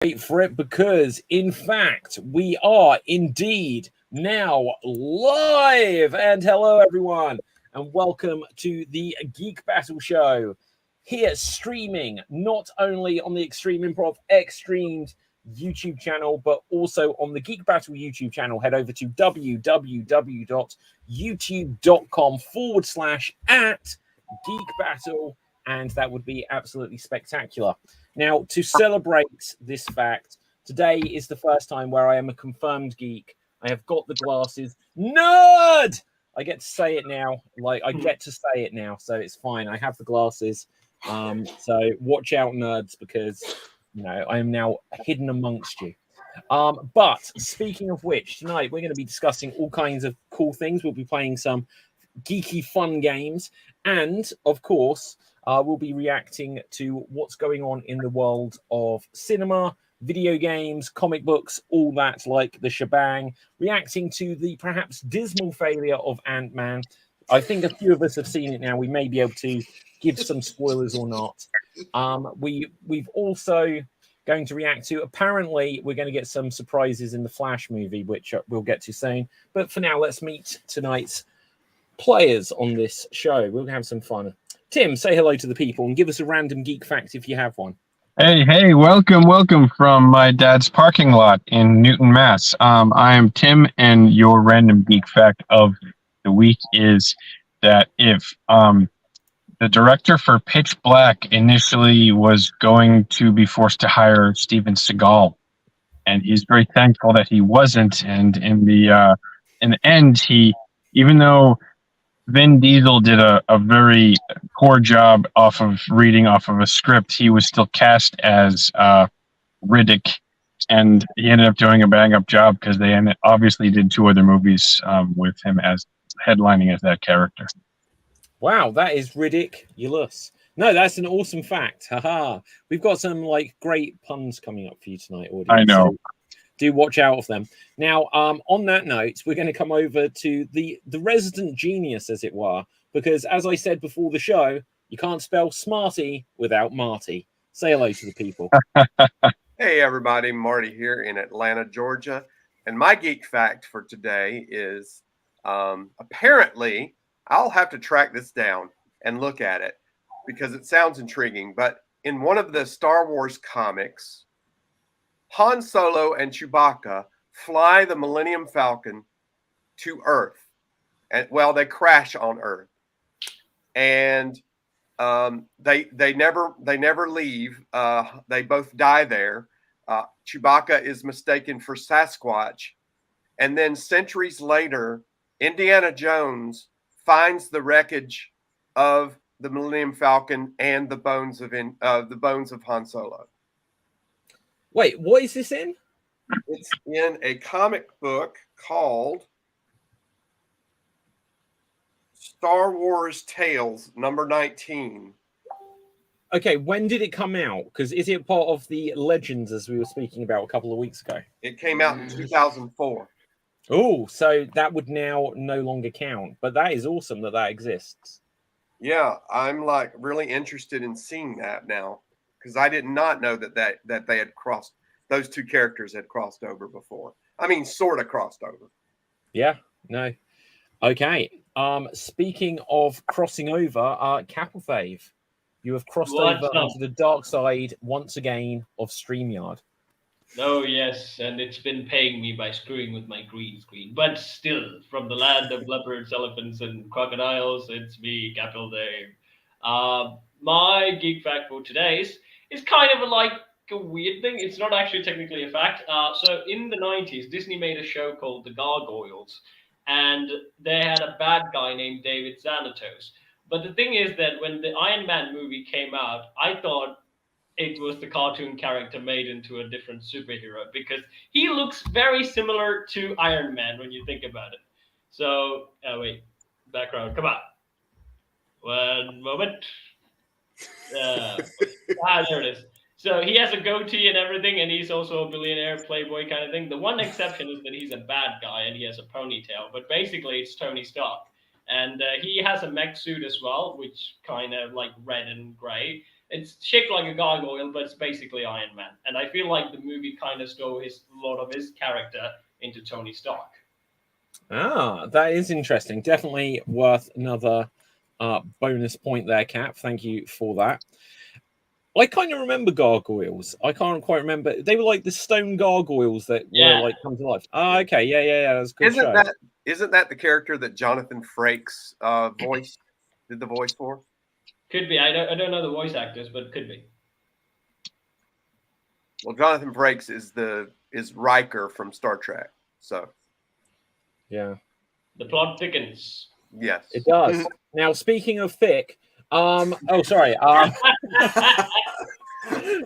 Wait for it because, in fact, we are indeed now live. And hello, everyone, and welcome to the Geek Battle Show. Here, streaming not only on the Extreme Improv Extremes YouTube channel, but also on the Geek Battle YouTube channel. Head over to www.youtube.com/at Geek Battle, and that would be absolutely spectacular. Now, to celebrate this fact, today is the first time where I am a confirmed geek. I have got the glasses. Nerd! I get to say it now. So it's fine. I have the glasses. So watch out, nerds, because I am now hidden amongst you. But speaking of which, tonight we're going to be discussing all kinds of cool things. We'll be playing some geeky fun games, and of course, we'll be reacting to what's going on in the world of cinema, video games, comic books, all that, like the shebang, reacting to the perhaps dismal failure of Ant-Man. I think a few of us have seen it now. We may be able to give some spoilers or not. We've also going to react to, apparently we're going to get some surprises in the Flash movie, which we'll get to soon. But for now, let's meet tonight's players on this show. We'll have some fun. Tim, say hello to the people and give us a random geek fact if you have one. Hey, welcome from my dad's parking lot in Newton, Mass. I am Tim, and your random geek fact of the week is that if the director for Pitch Black initially was going to be forced to hire Steven Seagal, and he's very thankful that he wasn't, and in the end, even though Vin Diesel did a very poor job reading off of a script, he was still cast as Riddick, and he ended up doing a bang-up job because they obviously did two other movies with him as headlining as that character. Wow, that is ridiculous. No, that's an awesome fact. Haha. We've got some great puns coming up for you tonight, audience. I know. So do watch out for them. Now, on that note, we're going to come over to the resident genius, as it were, because as I said before the show, you can't spell smarty without Marty. Say hello to the people. Hey, everybody. Marty here in Atlanta, Georgia. And my geek fact for today is apparently, I'll have to track this down and look at it because it sounds intriguing. But in one of the Star Wars comics, Han Solo and Chewbacca fly the Millennium Falcon to Earth. And they crash on Earth. And they never leave. They both die there. Chewbacca is mistaken for Sasquatch. And then centuries later, Indiana Jones finds the wreckage of the Millennium Falcon and the bones of Han Solo. Wait, what is this in? It's in a comic book called Star Wars Tales number 19. Okay, when did it come out? Because is it part of the Legends, as we were speaking about a couple of weeks ago? It came out in 2004. Oh, so that would now no longer count. But that is awesome that exists. Yeah, I'm really interested in seeing that now because I did not know that they had crossed. Those two characters had crossed over before. I mean, sort of crossed over. Yeah, no. Okay. Speaking of crossing over, Capelfave, you have crossed over onto the dark side once again of StreamYard. Oh, yes, and it's been paying me by screwing with my green screen. But still, from the land of leopards, elephants, and crocodiles, it's me, Capital Dave. My geek fact for today is kind of a weird thing. It's not actually technically a fact. So in the 90s, Disney made a show called The Gargoyles, and they had a bad guy named David Xanatos. But the thing is that when the Iron Man movie came out, I thought it was the cartoon character made into a different superhero because he looks very similar to Iron Man when you think about it. So, wait, background, come on. One moment. There it is. So he has a goatee and everything, and he's also a billionaire playboy kind of thing. The one exception is that he's a bad guy and he has a ponytail, but basically it's Tony Stark. And he has a mech suit as well, which kind of red and gray. It's shaped like a gargoyle, but it's basically Iron Man. And I feel like the movie kind of stole a lot of his character into Tony Stark. Ah, that is interesting. Definitely worth another bonus point there, Cap. Thank you for that. I kind of remember gargoyles. I can't quite remember. They were like the stone gargoyles that were like come to life. Ah, okay, yeah. That's a good show. Isn't that the character that Jonathan Frakes did the voice for? Could be. I don't know the voice actors, but could be. Well, Jonathan Frakes is Riker from Star Trek. So yeah, the plot thickens. Yes, it does. Now, speaking of thick, sorry.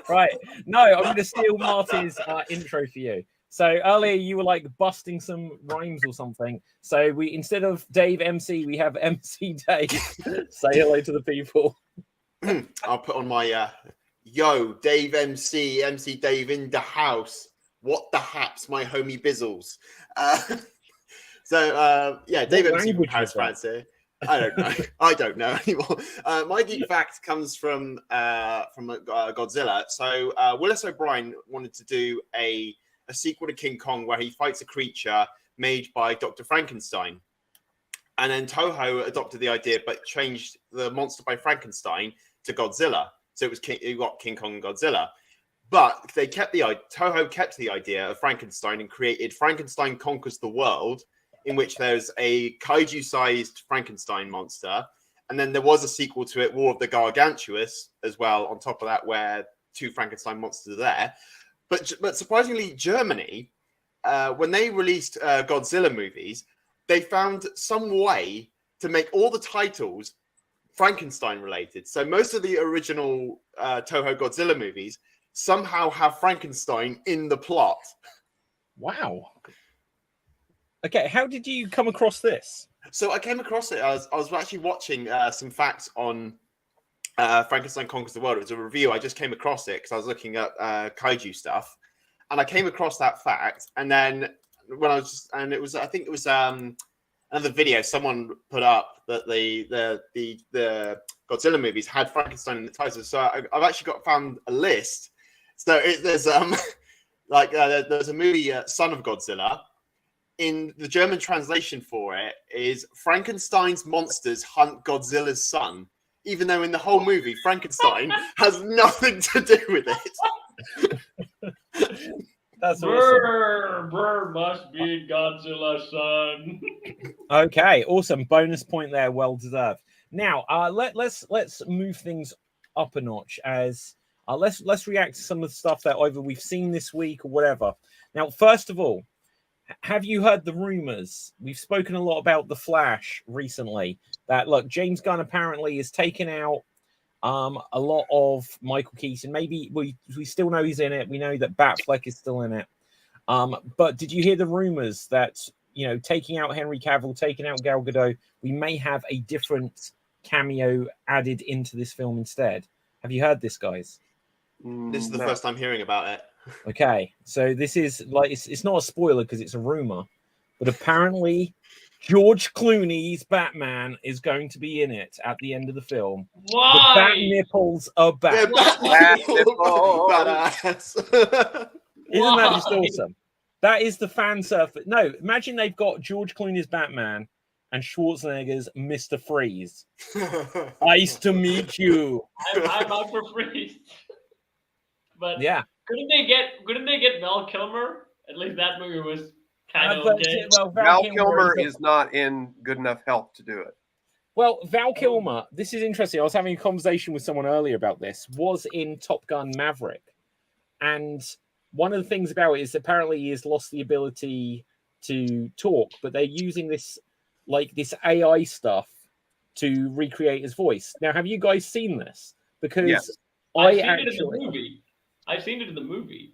Right. No, I'm going to steal Marty's intro for you. So earlier you were like busting some rhymes or something. So we, instead of Dave MC, we have MC Dave. Say hello to the people. I'll put on my yo, Dave MC Dave in the house. What the haps, my homie Bizzles. Dave MC from Paris, France here. I don't know anymore. My geek fact comes from Godzilla. So Willis O'Brien wanted to do a sequel to King Kong where he fights a creature made by Dr. Frankenstein. And then Toho adopted the idea but changed the monster by Frankenstein to Godzilla. So you got King Kong and Godzilla. But Toho kept the idea of Frankenstein and created Frankenstein Conquers the World, in which there's a kaiju-sized Frankenstein monster. And then there was a sequel to it, War of the Gargantuous, as well, on top of that, where two Frankenstein monsters are there. But surprisingly, Germany, when they released Godzilla movies, they found some way to make all the titles Frankenstein-related. So most of the original Toho Godzilla movies somehow have Frankenstein in the plot. Wow. Okay, how did you come across this? So I came across it. I was actually watching some facts on Frankenstein Conquers the World. It was a review. I just came across it because I was looking at kaiju stuff, and I came across that fact. And then I think it was another video someone put up that the Godzilla movies had Frankenstein in the title. So I've actually found a list. So there's there's a movie Son of Godzilla. In the German translation for it is Frankenstein's monsters hunt Godzilla's son, even though in the whole movie Frankenstein has nothing to do with it. That's awesome. Brr must be Godzilla's son. Okay, awesome. Bonus point there, well deserved. Now, let's move things up a notch. As let's react to some of the stuff that either we've seen this week or whatever. Now, first of all, have you heard the rumors? We've spoken a lot about The Flash recently. That look, James Gunn apparently has taken out a lot of Michael Keaton. Maybe we still know he's in it. We know that Batfleck is still in it. But did you hear the rumors that, you know, taking out Henry Cavill, taking out Gal Gadot, we may have a different cameo added into this film instead? Have you heard this, guys? This is the first time hearing about it. Okay, so this is like it's not a spoiler because it's a rumor, but apparently George Clooney's Batman is going to be in it at the end of the film. Why? The bat nipples are back. Yeah, badass. Isn't that just awesome? That is the fan surface. No, imagine they've got George Clooney's Batman and Schwarzenegger's Mr. Freeze. Nice to meet you. I'm out for Freeze. But yeah. Couldn't they get Val Kilmer? At least that movie was kind of okay. Well, Val Kilmer is not in good enough health to do it. Well, Val Kilmer, this is interesting. I was having a conversation with someone earlier about this, was in Top Gun Maverick. And one of the things about it is apparently he has lost the ability to talk, but they're using this AI stuff to recreate his voice. Now, have you guys seen this? Because yes. I've seen it in the movie. I've seen it in the movie.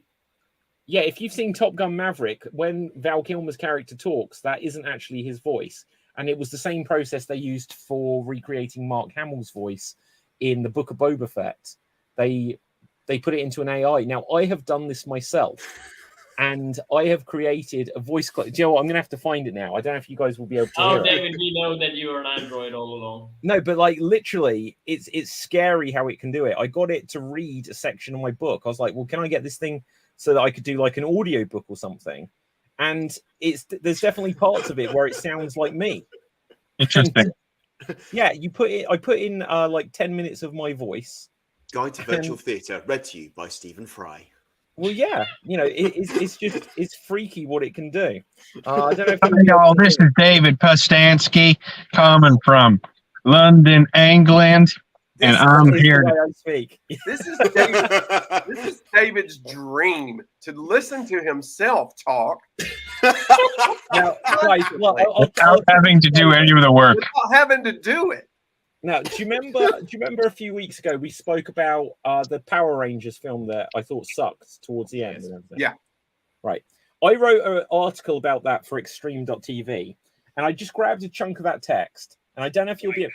Yeah, if you've seen Top Gun Maverick, when Val Kilmer's character talks, that isn't actually his voice. And it was the same process they used for recreating Mark Hamill's voice in the Book of Boba Fett. They put it into an AI. Now, I have done this myself. and I have created a voice clip. Do you know what? I'm gonna have to find it now. I don't know if you guys will be able to hear Oh, it. David, we know that you are an android all along. No, but like literally, it's scary how it can do it. I got it to read a section of my book. I was like, well, can I get this thing so that I could do like an audio book or something? And there's definitely parts of it where it sounds like me. Interesting. And, yeah, I put in like 10 minutes of my voice. Guide to Virtual Theatre, read to you by Stephen Fry. Well, yeah, it's freaky what it can do. I don't know if Hi, y'all. This is David Pustansky coming from London, England, and I'm here. I speak. This is David's dream to listen to himself talk Now, guys, look, Without having to do any of the work. without having to do it. Now, do you remember a few weeks ago we spoke about the Power Rangers film that I thought sucked towards the end and everything? Yeah. Right. I wrote an article about that for Extreme.tv, and I just grabbed a chunk of that text, and I don't know if you'll be.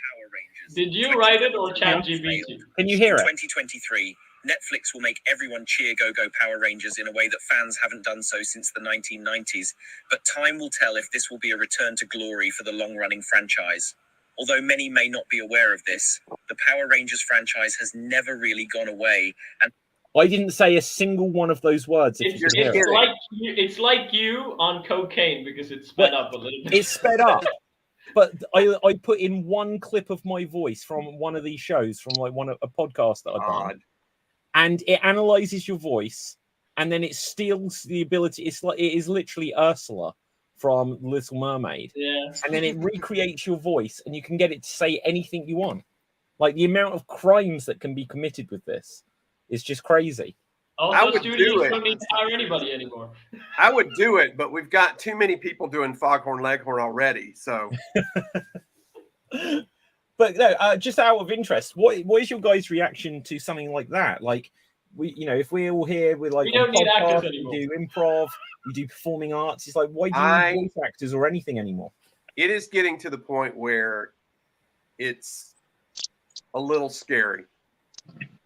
Did you write it or ChatGPT? Can you hear it? 2023, Netflix will make everyone cheer Go-Go Power Rangers in a way that fans haven't done so since the 1990s, but time will tell if this will be a return to glory for the long-running franchise. Although many may not be aware of this, the Power Rangers franchise has never really gone away. And I didn't say a single one of those words. If you could hear it. It's like you on cocaine because it's sped up a little bit. It's sped up. But I put in one clip of my voice from one of these shows, from like a podcast that I've done, and it analyzes your voice, and then it steals the ability. It is literally Ursula from Little Mermaid, and then it recreates your voice, and you can get it to say anything you want. Like the amount of crimes that can be committed with this is just crazy. Also, studios don't need to hire anybody anymore. I would do it, but we've got too many people doing Foghorn Leghorn already. So, but no, just out of interest, what is your guys' reaction to something like that? Like, if we're all here, we're like, we don't need actors anymore. We do improv, we do performing arts. It's like, why do you need voice actors or anything anymore? It is getting to the point where it's a little scary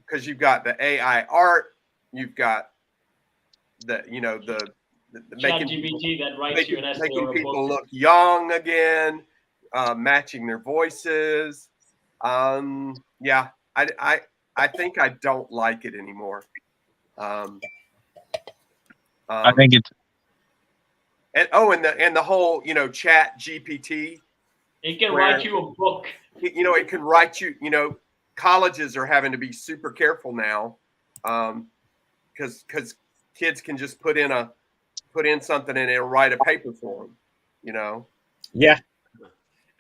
because you've got the AI art. You've got the making people look young again, matching their voices. Yeah, I think I don't like it anymore. I think it's and the whole Chat GPT. It can write you a book. It can write you. Colleges are having to be super careful now. Because kids can just put in something and it'll write a paper for them, Yeah,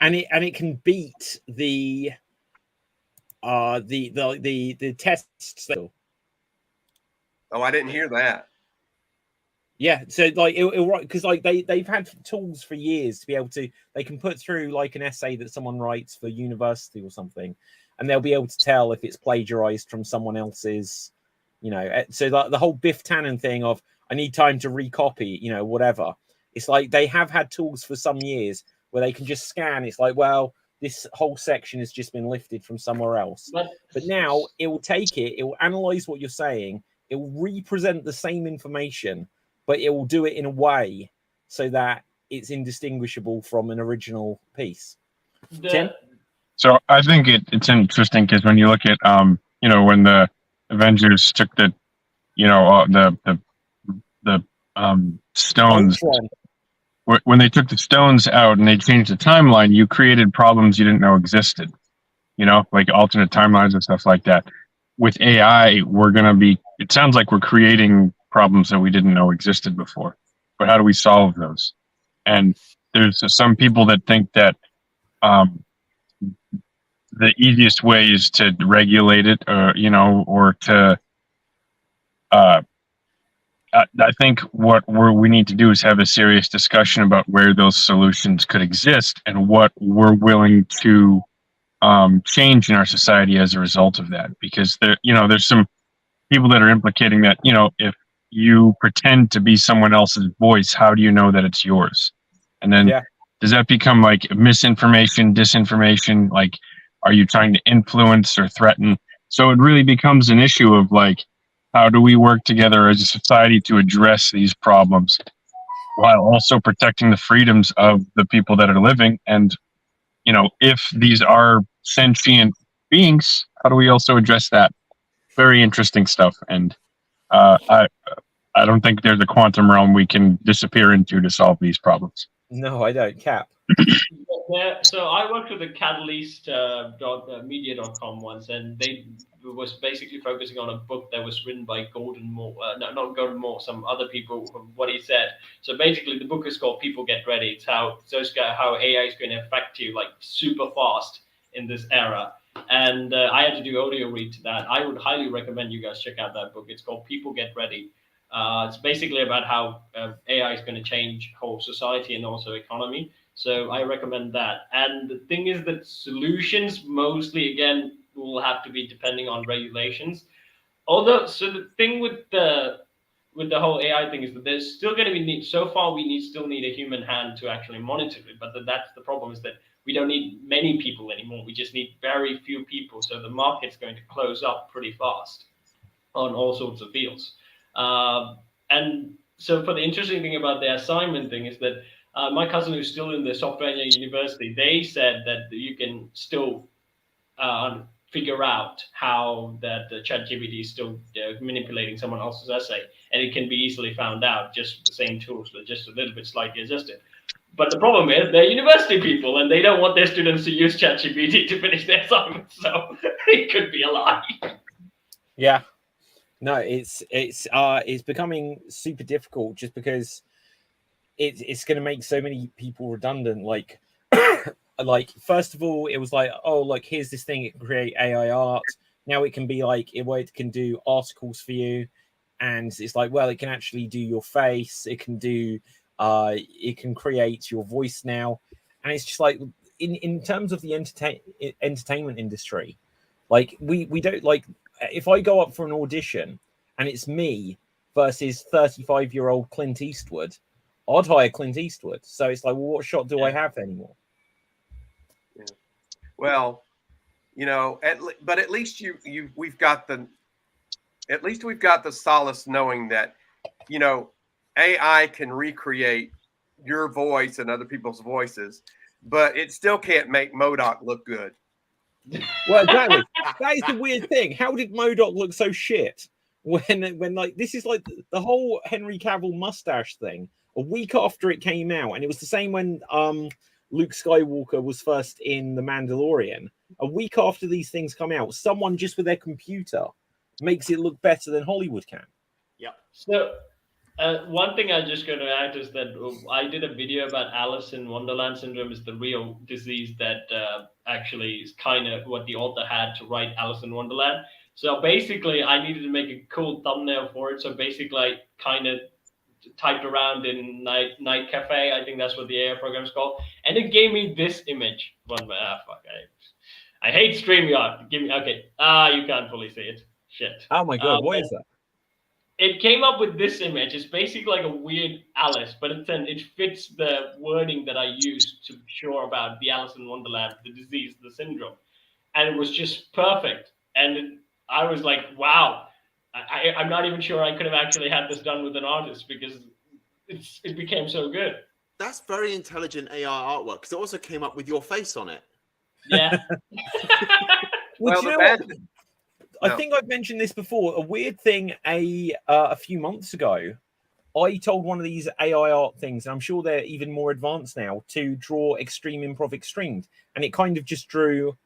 and it can beat the tests. Oh, I didn't hear that. Yeah, so like it'll write, because like they've had tools for years to be able to. They can put through like an essay that someone writes for university or something, and they'll be able to tell if it's plagiarized from someone else's. So the whole Biff Tannen thing of I need time to recopy, whatever. It's like they have had tools for some years where they can just scan. It's like, well, this whole section has just been lifted from somewhere else. But now it will take it, it will analyze what you're saying, it will represent the same information, but it will do it in a way so that it's indistinguishable from an original piece. Tim? So I think it's interesting because when you look at, when the Avengers took the stones. When they took the stones out and they changed the timeline, you created problems you didn't know existed. Like alternate timelines and stuff like that. With AI, it sounds like we're creating problems that we didn't know existed before. But how do we solve those? And there's some people that think that the easiest way is to regulate it, or to. I think what we need to do is have a serious discussion about where those solutions could exist and what we're willing to change in our society as a result of that. Because there's some people that are implicating that if you pretend to be someone else's voice, how do you know that it's yours? And then does that become like misinformation, disinformation? Like, are you trying to influence or threaten? So it really becomes an issue of like, How do we work together as a society to address these problems while also protecting the freedoms of the people that are living? And, you know, if these are sentient beings, how do we also address that? Very interesting stuff. And I don't think there's a quantum realm we can disappear into to solve these problems. No, I don't. Cap. Yeah, so I worked with the catalyst.media.com once, and they was basically focusing on a book that was written by Gordon Moore. No, not Gordon Moore, some other people. What he said. So basically, the book is called "People Get Ready." It's how AI is going to affect you like super fast in this era. And I had to do audio read to that. I would highly recommend you guys check out that book. It's called "People Get Ready." It's basically about how AI is going to change whole society and also economy. So I recommend that. And the thing is that solutions mostly, again, will have to be depending on regulations. Although, so the thing with the whole AI thing is that there's still going to be need. So far, still need a human hand to actually monitor it. But that's the problem, is that we don't need many people anymore. We just need very few people. So the market's going to close up pretty fast on all sorts of fields. And so for the interesting thing about the assignment thing is that my cousin who's still in the software engineering university, they said that you can still figure out how that the ChatGPT is still manipulating someone else's essay, and it can be easily found out just with the same tools, but just a little bit slightly adjusted. But the problem is they're university people, and they don't want their students to use ChatGPT to finish their assignments, so it could be a lie. Yeah. No, it's becoming super difficult just because it's going to make so many people redundant. Like, like first of all, it was like, oh, like here's this thing, it can create AI art. Now it can be like it can do articles for you, and it's like, well, it can actually do your face. It can do it can create your voice now, and it's just like in terms of the entertainment industry, like we don't like. If I go up for an audition and it's me versus 35-year-old Clint Eastwood, I'd hire Clint Eastwood. So it's like, well, what shot do I have anymore? Yeah. Well, you know, but at least we've got the solace knowing that, you know, AI can recreate your voice and other people's voices, but it still can't make MODOK look good. Well, exactly. That is the weird thing. How did MODOK look so shit when like this is like the whole Henry Cavill mustache thing a week after it came out, and it was the same when Luke Skywalker was first in The Mandalorian. A week after these things come out, someone just with their computer makes it look better than Hollywood can. Yeah. So one thing I'm just going to add is that I did a video about Alice in Wonderland syndrome is the real disease that actually is kind of what the author had to write Alice in Wonderland. So basically, I needed to make a cool thumbnail for it. So basically, I kind of typed around in Night Cafe. I think that's what the AI program is called. And it gave me this image. I hate StreamYard. Give me, okay. You can't fully see it. Shit. Oh my God, what is that? It came up with this image. It's basically like a weird Alice, but it fits the wording that I used to be sure about the Alice in Wonderland, the disease, the syndrome. And it was just perfect. And I was like, wow, I'm not even sure I could have actually had this done with an artist because it became so good. That's very intelligent AI artwork because it also came up with your face on it. Yeah. Well, I think I've mentioned this before. A weird thing a few months ago, I told one of these AI art things, and I'm sure they're even more advanced now, to draw Extreme Improv Extremed. And it kind of just drew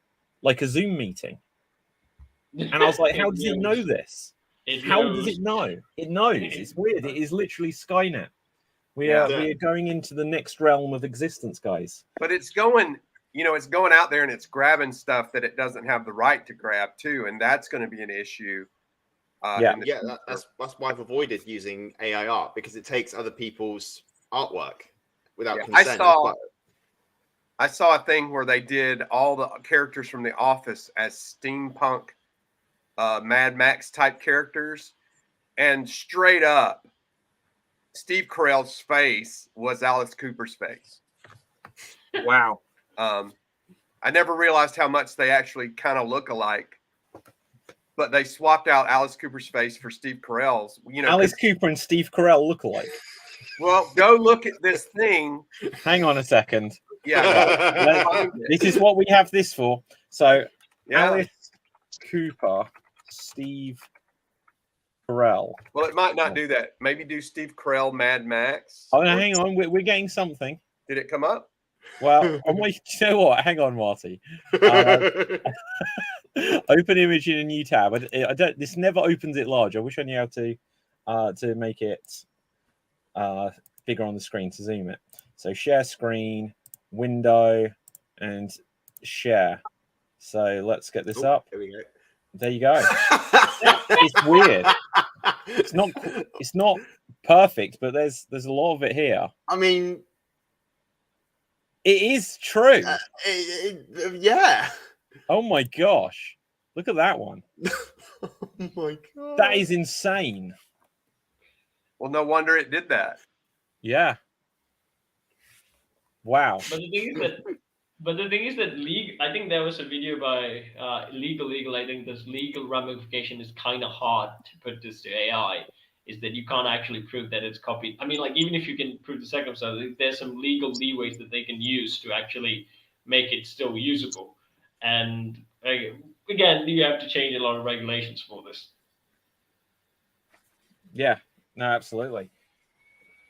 like a Zoom meeting. And I was like, how does it know this? How does it know? It knows. It's weird. It is literally Skynet. We are going into the next realm of existence, guys. But it's going out there and it's grabbing stuff that it doesn't have the right to grab too, and that's going to be an issue. That's why I've avoided using AI art because it takes other people's artwork without consent. I saw a thing where they did all the characters from The Office as steampunk Mad Max type characters, and straight up Steve Carell's face was Alice Cooper's face. Wow. I never realized how much they actually kind of look alike. but they swapped out Alice Cooper's face for Steve Carell's. Alice Cooper and Steve Carell look alike. Well, go look at this thing. Hang on a second. Yeah, this is what we have this for. So, yeah. Alice Cooper, Steve Carell. Well, it might not do that. Maybe do Steve Carell, Mad Max. Oh, no, hang on. We're getting something. Did it come up? Well, you know what? Hang on, Marty. Open image in a new tab. I don't. This never opens it large. I wish I knew how to make it bigger on the screen to zoom it. So share screen, window, and share. So let's get this up. There we go. There you go. It's weird. It's not perfect, but there's a lot of it here. I mean, it is true. Yeah. Oh my gosh. Look at that one. Oh my god. That is insane. Well, no wonder it did that. Yeah. Wow. But the thing is that I think there was a video by legal. I think this legal ramification is kind of hard to put this to AI. Is that you can't actually prove that it's copied. I mean, like, even if you can prove the circumstances, there's some legal leeways that they can use to actually make it still usable. And again, you have to change a lot of regulations for this. Yeah, no, absolutely.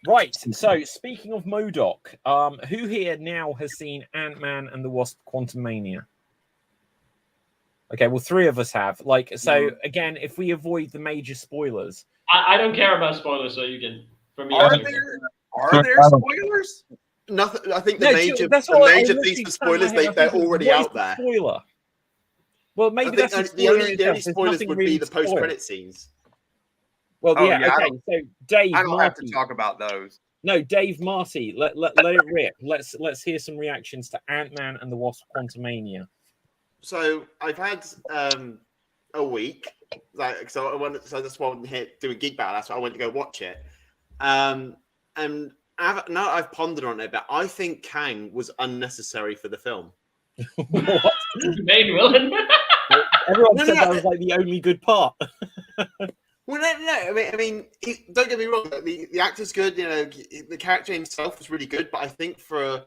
Right. So, speaking of MODOK, who here now has seen Ant-Man and the Wasp: Quantumania? Okay, well, 3 of us have. Again, if we avoid the major spoilers. I don't care about spoilers, so you can. For me, are there spoilers? Nothing. I think the major piece of spoilers they're already out there. Spoiler. Well, maybe that's the only spoilers would be the post-credit scenes. Well, okay. So, Dave, I don't have to talk about those. No, Dave, Marty, let it rip. Let's hear some reactions to Ant-Man and the Wasp: Quantumania. So I've had a week. So that's why I'm here doing Geek Battle. That's why I went to go watch it. And now I've pondered on it, but I think Kang was unnecessary for the film. What? Main villain. Everyone said that was like the only good part. Well, no. I mean, don't get me wrong. The actor's good. You know, the character himself was really good. But I think for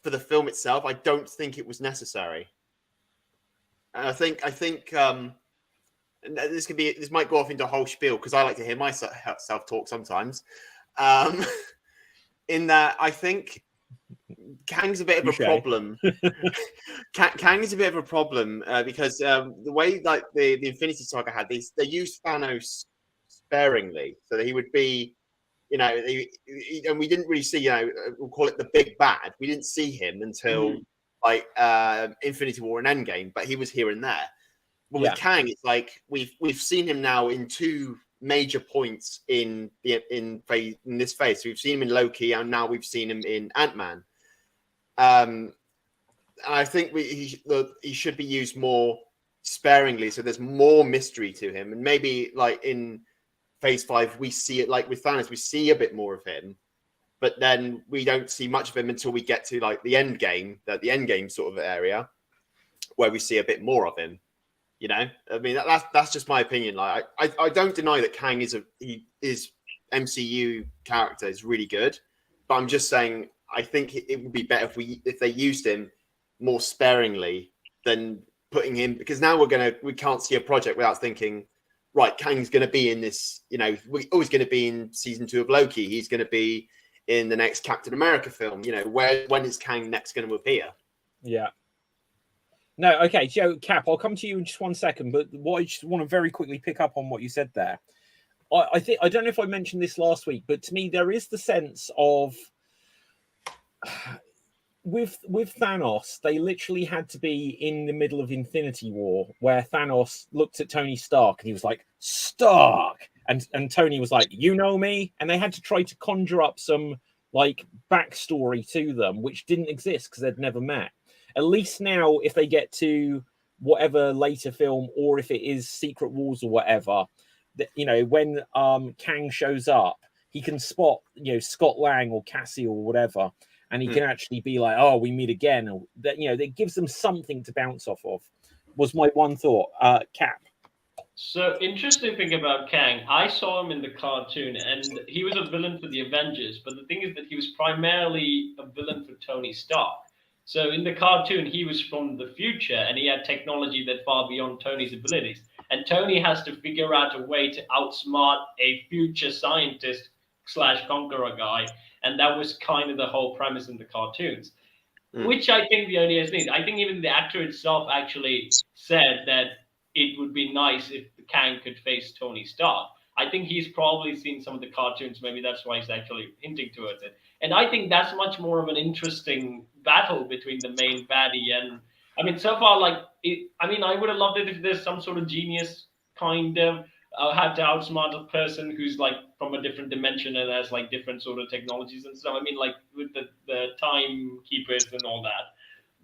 the film itself, I don't think it was necessary. And I think this might go off into a whole spiel because I like to hear myself talk sometimes. In that, I think Kang's a bit of a problem. Kang is a bit of a problem because the way like the Infinity Saga had these, they used Thanos sparingly, so that he would be, and we didn't really see, we'll call it the big bad. We didn't see him until Infinity War and Endgame, but he was here and there. But with Kang, it's like we've seen him now in 2 major points in this phase. So we've seen him in Loki, and now we've seen him in Ant-Man. And I think he should be used more sparingly, so there's more mystery to him. And maybe like in Phase 5, we see it like with Thanos, we see a bit more of him, but then we don't see much of him until we get to like the end game sort of area, where we see a bit more of him. I mean, that's just my opinion. Like, I don't deny that Kang is MCU character is really good, but I'm just saying I think it would be better if they used him more sparingly than putting him, because now we can't see a project without thinking, right, Kang's going to be in this. We're always going to be in season 2 of Loki. He's going to be in the next Captain America film. When is Kang next going to appear? Yeah. No, okay, Joe, Cap, I'll come to you in just 1 second, but what I just want to very quickly pick up on what you said there. I think, I don't know if I mentioned this last week, but to me, there is the sense of with Thanos, they literally had to be in the middle of Infinity War, where Thanos looked at Tony Stark and he was like, Stark! And Tony was like, you know me? And they had to try to conjure up some like backstory to them, which didn't exist because they'd never met. At least now, if they get to whatever later film, or if it is Secret Wars or whatever, when Kang shows up, he can spot, Scott Lang or Cassie or whatever, and he can actually be like, oh, we meet again. Or that, that gives them something to bounce off of, was my one thought. Cap. So interesting thing about Kang, I saw him in the cartoon, and he was a villain for the Avengers. But the thing is that he was primarily a villain for Tony Stark. So in the cartoon, he was from the future, and he had technology that far beyond Tony's abilities. And Tony has to figure out a way to outsmart a future scientist slash conqueror guy, and that was kind of the whole premise in the cartoons. Which I think the audience needs. I think even the actor itself actually said that it would be nice if Kang could face Tony Stark. I think he's probably seen some of the cartoons. Maybe that's why he's actually hinting towards it. And I think that's much more of an interesting battle between the main baddie and. I mean, so far, like, I mean, I would have loved it if there's some sort of genius kind of had to outsmart a person who's like from a different dimension and has like different sort of technologies and stuff. I mean, like with the timekeepers and all that.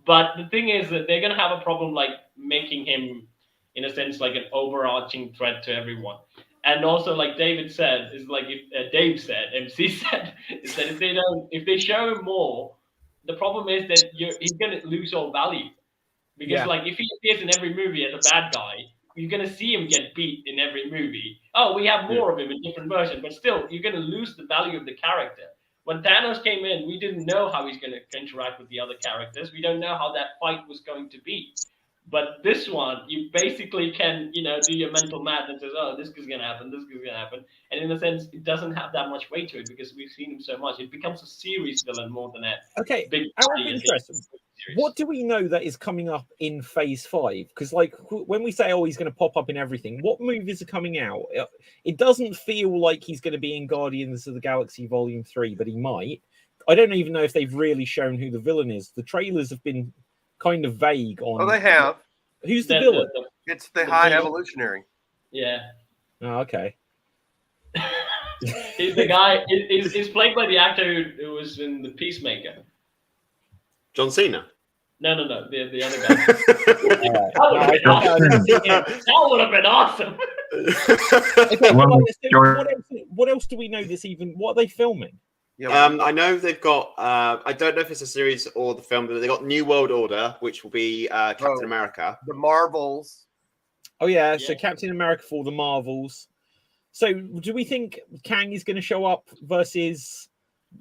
But the thing is that they're gonna have a problem like making him, in a sense, like an overarching threat to everyone. And also, like David said, is like if Dave said, MC said, is that if they show him more, the problem is that he's gonna lose all value. Because like if he appears in every movie as a bad guy, you're gonna see him get beat in every movie. Oh, we have more of him in different versions, but still, you're gonna lose the value of the character. When Thanos came in, we didn't know how he's gonna interact with the other characters. We don't know how that fight was going to be. But this one, you basically can, do your mental math and says, oh, this is gonna happen, this is gonna happen. And in a sense, it doesn't have that much weight to it because we've seen him so much. It becomes a series villain more than a big. Out of interest, what do we know that is coming up in Phase 5? Because, like, when we say, oh, he's going to pop up in everything, what movies are coming out? It doesn't feel like he's going to be in Guardians of the Galaxy Volume 3, but he might. I don't even know if they've really shown who the villain is. The trailers have been kind of vague on. Oh, they have. Who's the villain? It's the High Evolutionary. Yeah. Oh, okay. He's the guy. He's played by the actor who was in The Peacemaker. John Cena. No, the other guy. That would have been awesome. Okay, what else do we know this even? What are they filming? I know they've got. I don't know if it's a series or the film, but they got New World Order, which will be Captain America. The Marvels. Oh yeah, so Captain America for the Marvels. So do we think Kang is going to show up versus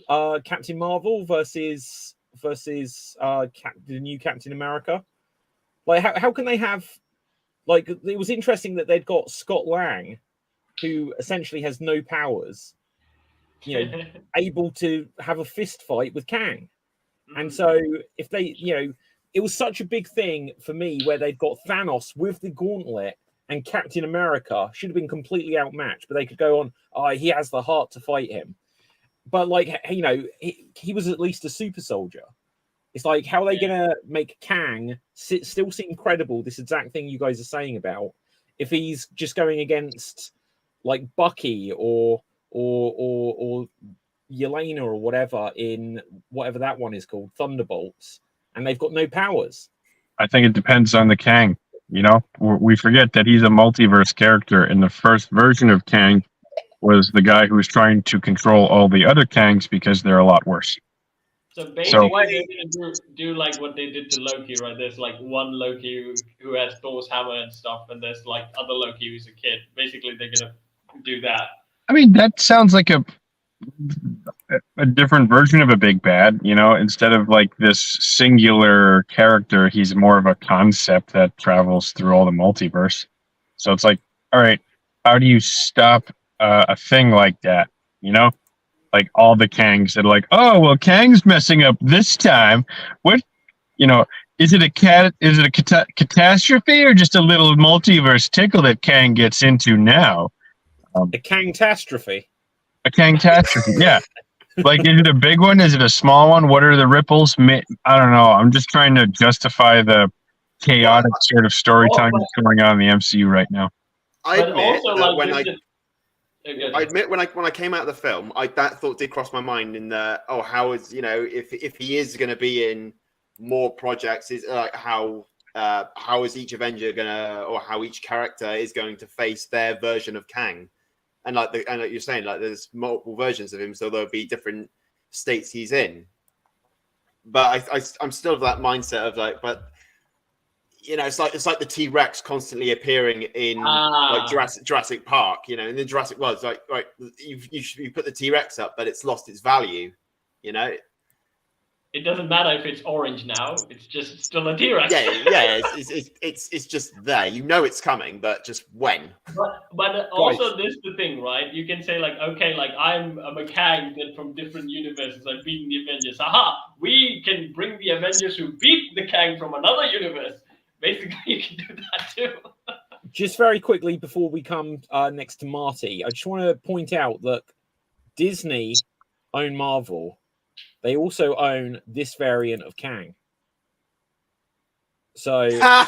Captain Marvel versus the new Captain America? Like how can they have, like, it was interesting that they'd got Scott Lang, who essentially has no powers, able to have a fist fight with Kang. And so if they, it was such a big thing for me where they've got Thanos with the gauntlet and Captain America should have been completely outmatched, but they could go on, oh, he has the heart to fight him. But, like, he was at least a super soldier. It's like, how are they going to make Kang still seem credible, this exact thing you guys are saying about, if he's just going against, like, Bucky or Yelena or whatever in whatever that one is called, Thunderbolts, and they've got no powers? I think it depends on the Kang. We forget that he's a multiverse character, and the first version of Kang was the guy who was trying to control all the other Kangs because they're a lot worse. So basically, they're going to do like what they did to Loki, right? There's like one Loki who has Thor's hammer and stuff, and there's like other Loki who's a kid. Basically, they're going to do that. I mean, that sounds like a different version of a big bad, instead of like this singular character, he's more of a concept that travels through all the multiverse. So it's like, all right, how do you stop a thing like that? Like all the Kangs that are like, oh, well, Kang's messing up this time. What, is it a catastrophe or just a little multiverse tickle that Kang gets into now? A Kangtastrophe. A Kangtastrophe, yeah. Like, is it a big one? Is it a small one? What are the ripples? I don't know. I'm just trying to justify the chaotic sort of storytelling that's going on in the MCU right now. I admit when I came out of the film, that thought did cross my mind. In the how is if he is going to be in more projects, is how is each Avenger or how each character is going to face their version of Kang. And like you're saying, like there's multiple versions of him, so there'll be different states he's in. But I'm still of that mindset of like, but you know, it's like the T-Rex constantly appearing in like Jurassic Park. You know, in the Jurassic World, it's like right, you put the T-Rex up, but it's lost its value. You know. It doesn't matter if it's orange now; it's just still a T-Rex. Yeah. It's just there. You know it's coming, but just when. But also, this is the thing, right? You can say like, okay, like I'm a Kang that from different universes. I've beaten the Avengers. Aha! We can bring the Avengers who beat the Kang from another universe. Basically, you can do that too. Just very quickly before we come next to Marty, I just want to point out that Disney own Marvel. They also own this variant of Kang. So I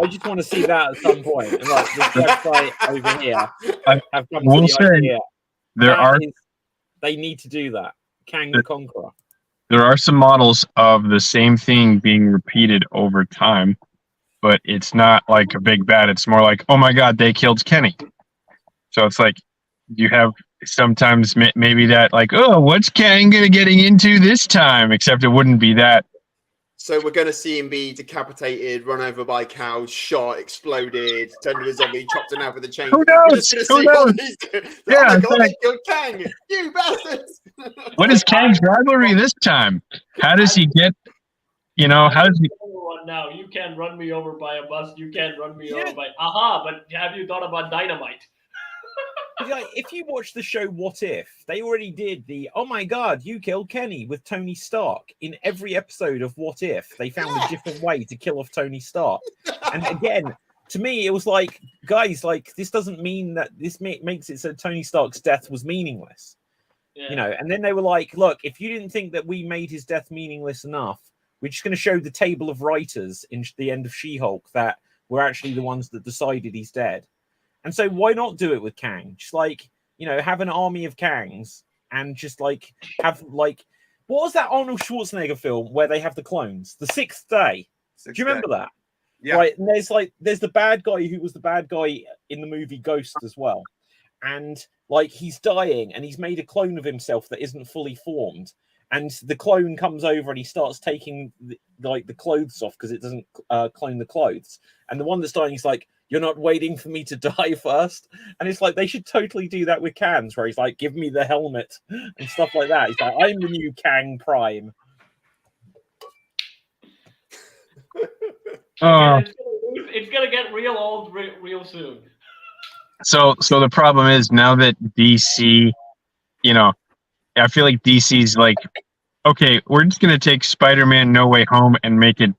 just want to see that at some point. And like this website over here have come to the idea. They need to do that. Kang the Conqueror. There are some models of the same thing being repeated over time, but it's not like a big bad. It's more like, oh my God, they killed Kenny. So it's like you have sometimes maybe that like, oh, what's Kang getting into this time? Except it wouldn't be that. So we're going to see him be decapitated, run over by cows, shot, exploded, turned into a zombie, chopped in half with a chain. Who knows? Who knows? Yeah, oh my God, they killed Kang! You bastards! What is Kang's rivalry this time? How does he get? You know, how does he? Now you can't run me over by a bus. You can't run me over by. Aha! But have you thought about dynamite? Like, if you watch the show What If, they already did the oh my God, you killed Kenny with Tony Stark. In every episode of What If, they found a different way to kill off Tony Stark. And again, to me, it was like, guys, like this doesn't mean that this makes it so Tony Stark's death was meaningless. Yeah. You know, and then they were like, look, if you didn't think that we made his death meaningless enough, we're just going to show the table of writers in the end of She-Hulk that we're actually the ones that decided he's dead. And so why not do it with Kang? Just like, you know, have an army of Kangs and just like have like, what was that Arnold Schwarzenegger film where they have the clones? The Sixth Day. Do you remember that? Yeah. Right. And there's the bad guy who was the bad guy in the movie Ghost as well. And like he's dying and he's made a clone of himself that isn't fully formed. And the clone comes over and he starts taking the clothes off because it doesn't clone the clothes. And the one that's dying is like, you're not waiting for me to die first. And it's like, they should totally do that with Kangs, where he's like, give me the helmet and stuff like that. He's like, I'm the new Kang Prime. It's going to get real old real soon. So the problem is now that DC, you know, I feel like DC's like, okay, we're just going to take Spider-Man No Way Home and make it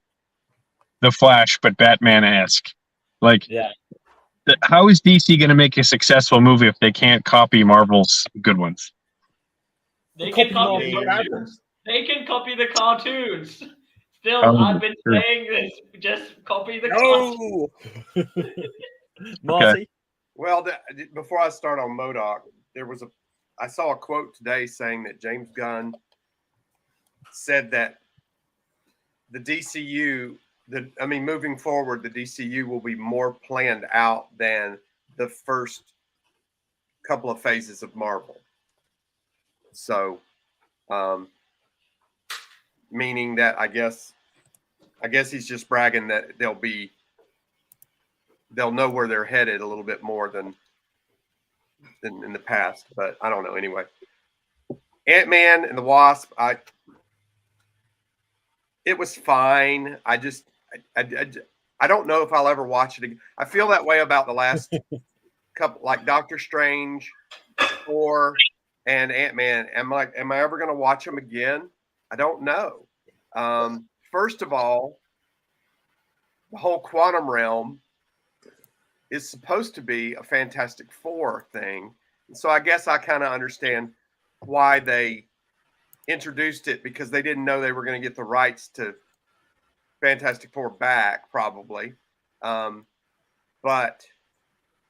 The Flash, but Batman-esque. Like, how is DC going to make a successful movie if they can't copy Marvel's good ones? They can copy the cartoons. They can copy the cartoons. Still, I've been saying this. Just copy the cartoons. Marty? Okay. Well, before I start on MODOK, I saw a quote today saying that James Gunn said that the DCU, moving forward, the DCU will be more planned out than the first couple of phases of Marvel. So, meaning that I guess he's just bragging that they'll know where they're headed a little bit more than in the past. But I don't know. Anyway, Ant-Man and the Wasp, it was fine. I don't know if I'll ever watch it again. I feel that way about the last couple, like Doctor Strange, Thor, and Ant-Man. Am I ever going to watch them again? I don't know. First of all, the whole quantum realm is supposed to be a Fantastic Four thing. So I guess I kind of understand why they introduced it, because they didn't know they were going to get the rights to Fantastic Four back, probably. But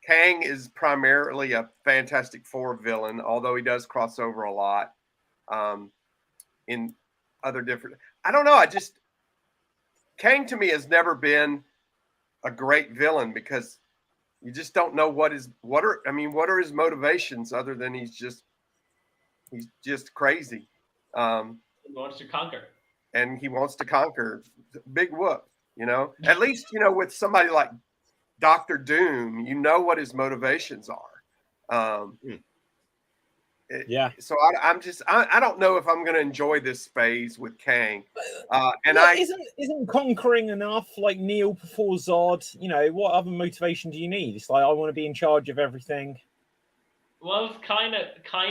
Kang is primarily a Fantastic Four villain, although he does cross over a lot in other different. I don't know. Kang to me has never been a great villain, because you just don't know what are his motivations other than he's just crazy. He wants to conquer. and he wants to conquer. Big whoop, you know. At least, you know, with somebody like Doctor Doom, you know what his motivations are. Yeah. So I don't know if I'm going to enjoy this phase with Kang. Isn't conquering enough? Like kneel before Zod. You know, what other motivation do you need? It's like I want to be in charge of everything. Well, it's kind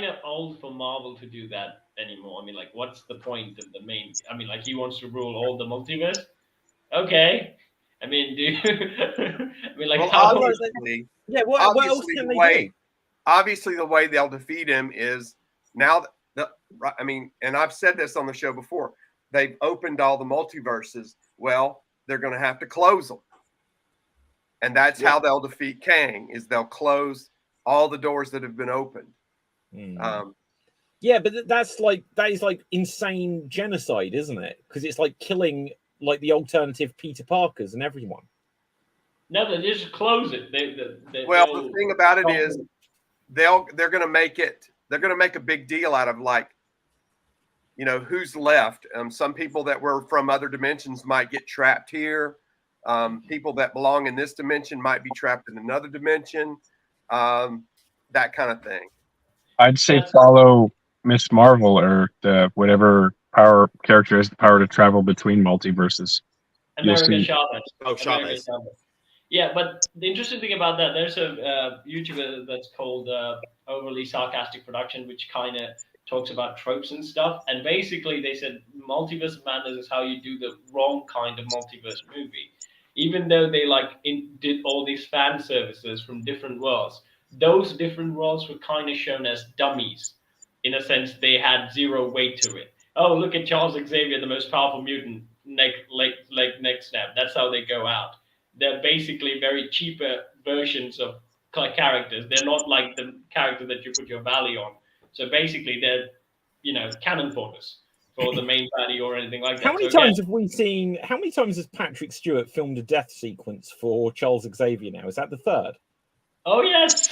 of old for Marvel to do that anymore. I mean, like, what's the point of the main? I mean, like, he wants to rule all the multiverse. Okay. I mean, I mean, like, well, how? obviously, What else can they do? Obviously, the way they'll defeat him is now. I mean, and I've said this on the show before. They've opened all the multiverses. Well, they're going to have to close them, and that's how they'll defeat Kang. Is they'll close all the doors that have been opened. Yeah, but that is like insane genocide, isn't it? Because it's like killing like the alternative Peter Parkers and everyone. No, they just close it. The thing about it is they're going to make it. They're going to make a big deal out of, like, you know, who's left. Some people that were from other dimensions might get trapped here. People that belong in this dimension might be trapped in another dimension. That kind of thing. I'd say follow Miss Marvel or the whatever power character has the power to travel between multiverses. America Chavez. Oh, Chavez. Yeah, but the interesting thing about that, there's a YouTuber that's called Overly Sarcastic Production, which kind of talks about tropes and stuff. And basically, they said Multiverse of Madness is how you do the wrong kind of multiverse movie. Even though they did all these fan services from different worlds, those different worlds were kind of shown as dummies. In a sense, they had zero weight to it. Oh, look at Charles Xavier, the most powerful mutant, next snap. That's how they go out. They're basically very cheaper versions of characters. They're not like the character that you put your value on. So basically, they're, you know, cannon fodder for the main baddie or anything like that. How many times has Patrick Stewart filmed a death sequence for Charles Xavier now? Is that the third? Oh, yes.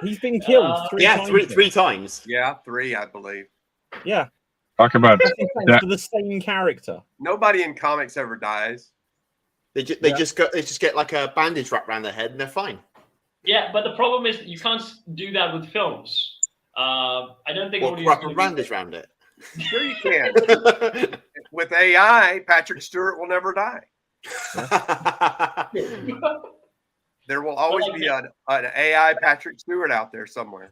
He's been killed three times. Yeah, 3, I believe. Yeah. Talk about for the same character. Nobody in comics ever dies. They just get like a bandage wrapped around their head and they're fine. Yeah, but the problem is you can't do that with films. I don't think. Wrap a bandage around it. Sure, you can. With AI, Patrick Stewart will never die. There will always be an AI Patrick Stewart out there somewhere.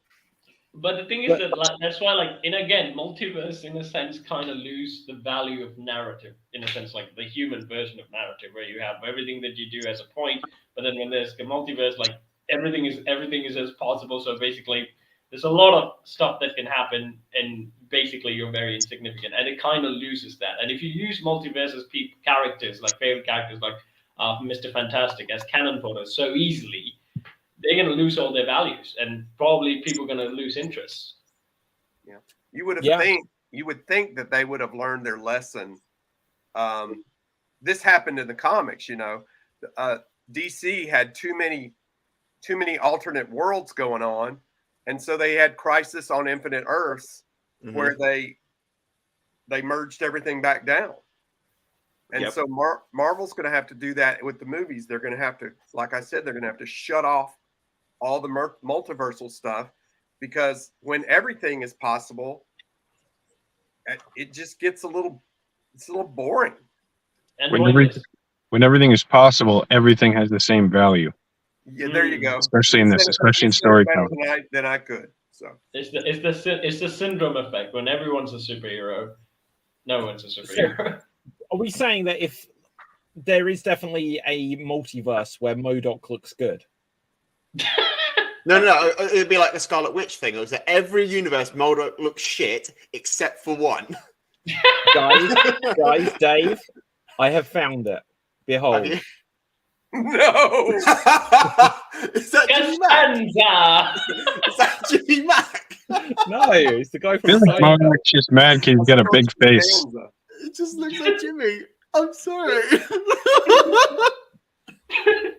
But the thing is that that's why, like, again, multiverse in a sense kind of lose the value of narrative. In a sense, like the human version of narrative, where you have everything that you do as a point, but then when there's the multiverse, like everything is as possible. So basically, there's a lot of stuff that can happen, and basically you're very insignificant, and it kind of loses that. And if you use multiverse as characters, like favorite characters, like Mr. Fantastic as cannon fodder so easily, they're going to lose all their values, and probably people are going to lose interest. Yeah, you would think that they would have learned their lesson. This happened in the comics, you know. DC had too many alternate worlds going on, and so they had Crisis on Infinite Earths, where they merged everything back down. And so Marvel's going to have to do that with the movies. They're going to have to, like I said, they're going to have to shut off all the multiversal stuff, because when everything is possible, it just gets a little boring. And when everything is possible, everything has the same value. Yeah, there you go. Especially in storytelling. Then I could. So it's the syndrome effect. When everyone's a superhero, no one's a superhero. Are we saying that if there is definitely a multiverse where MODOK looks good? No. It'd be like the Scarlet Witch thing. It was that every universe MODOK looks shit except for one. guys, Dave, I have found it. Behold. No. Is that Jimmy Mack? Is that Jimmy Mack? No, it's the guy from MODOK's just mad because he's got a big face. It just looks like Jimmy. I'm sorry.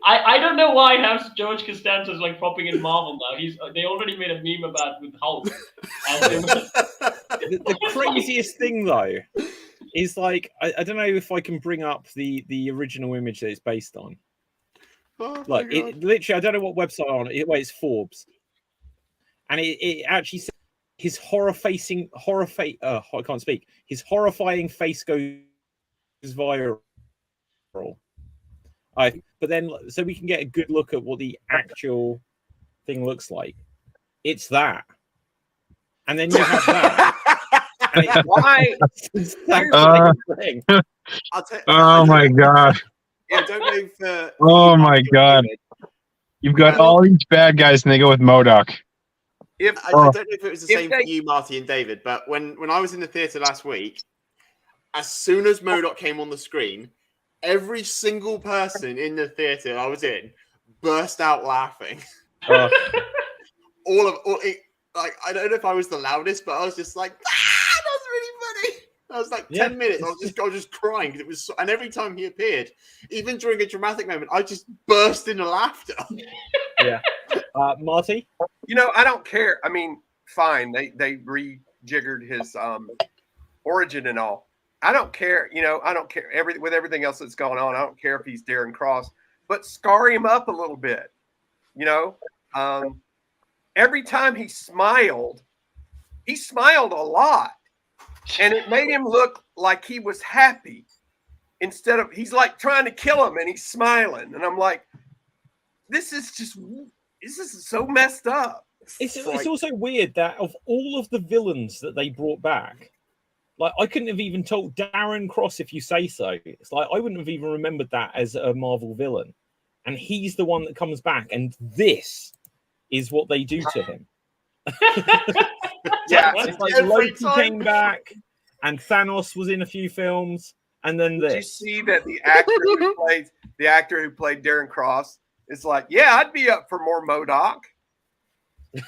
I don't know why George Costanza's like popping in Marvel now. They already made a meme about with Hulk. The craziest thing though is like I don't know if I can bring up the original image that it's based on. Oh, Like it literally, I don't know what website on it. Wait, it's Forbes, and it actually says his I can't speak. His horrifying face goes viral. But then, so we can get a good look at what the actual thing looks like. It's that, and then you have that. And it's Why? thing. I'll tell you, Oh my god. Yeah, I don't know if. Oh my god. You've got all these bad guys, and they go with MODOK. I don't know if it was the same for you, Marty and David, but when I was in the theatre last week, as soon as MODOK came on the screen, every single person in the theatre I was in burst out laughing. Like, I don't know if I was the loudest, but I was just like, that's really funny. I was like 10 minutes. I was just crying because it was, and every time he appeared, even during a dramatic moment, I just burst into laughter. Yeah, Marty. I don't care. I mean, fine. They rejiggered his origin and all. I don't care. I don't care with everything else that's going on. I don't care if he's Darren Cross, but scar him up a little bit. Every time he smiled a lot. And it made him look like he was happy instead of he's like trying to kill him and he's smiling. And I'm like, this is so messed up. It's also weird that of all of the villains that they brought back, like I couldn't have even told Darren Cross if you say so. It's like I wouldn't have even remembered that as a Marvel villain. And he's the one that comes back, and this is what they do to him. Yeah, it's like Loki came back, and Thanos was in a few films, and then this. Did you see that the actor who played Darren Cross is like, yeah, I'd be up for more MODOK.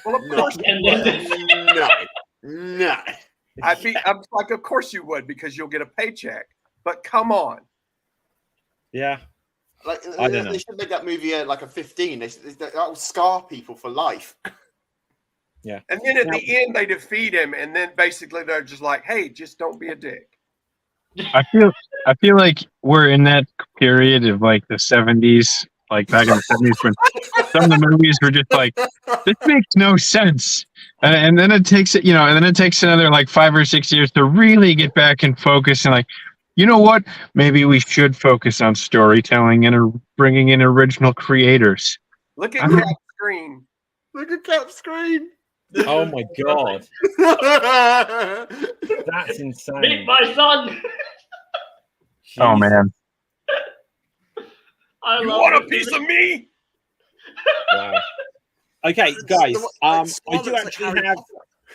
Well, of course you would. No. I'm like, of course you would, because you'll get a paycheck. But come on. Yeah. Like I don't know. They should make that movie like a 15. That will scar people for life. Yeah. And then at the end, they defeat him, and then basically they're just like, "Hey, just don't be a dick." I feel like we're in that period of like the 70s, like back in the 70s, when some of the movies were just like, this makes no sense, and then it takes it, and then it takes another like 5 or 6 years to really get back and focus and like, you know what? Maybe we should focus on storytelling and bringing in original creators. Look at Cap's screen. Look at Cap's screen. Oh my god. That's insane. Meet my son. Oh man. You want a piece of me? Wow. Okay, guys. I do actually have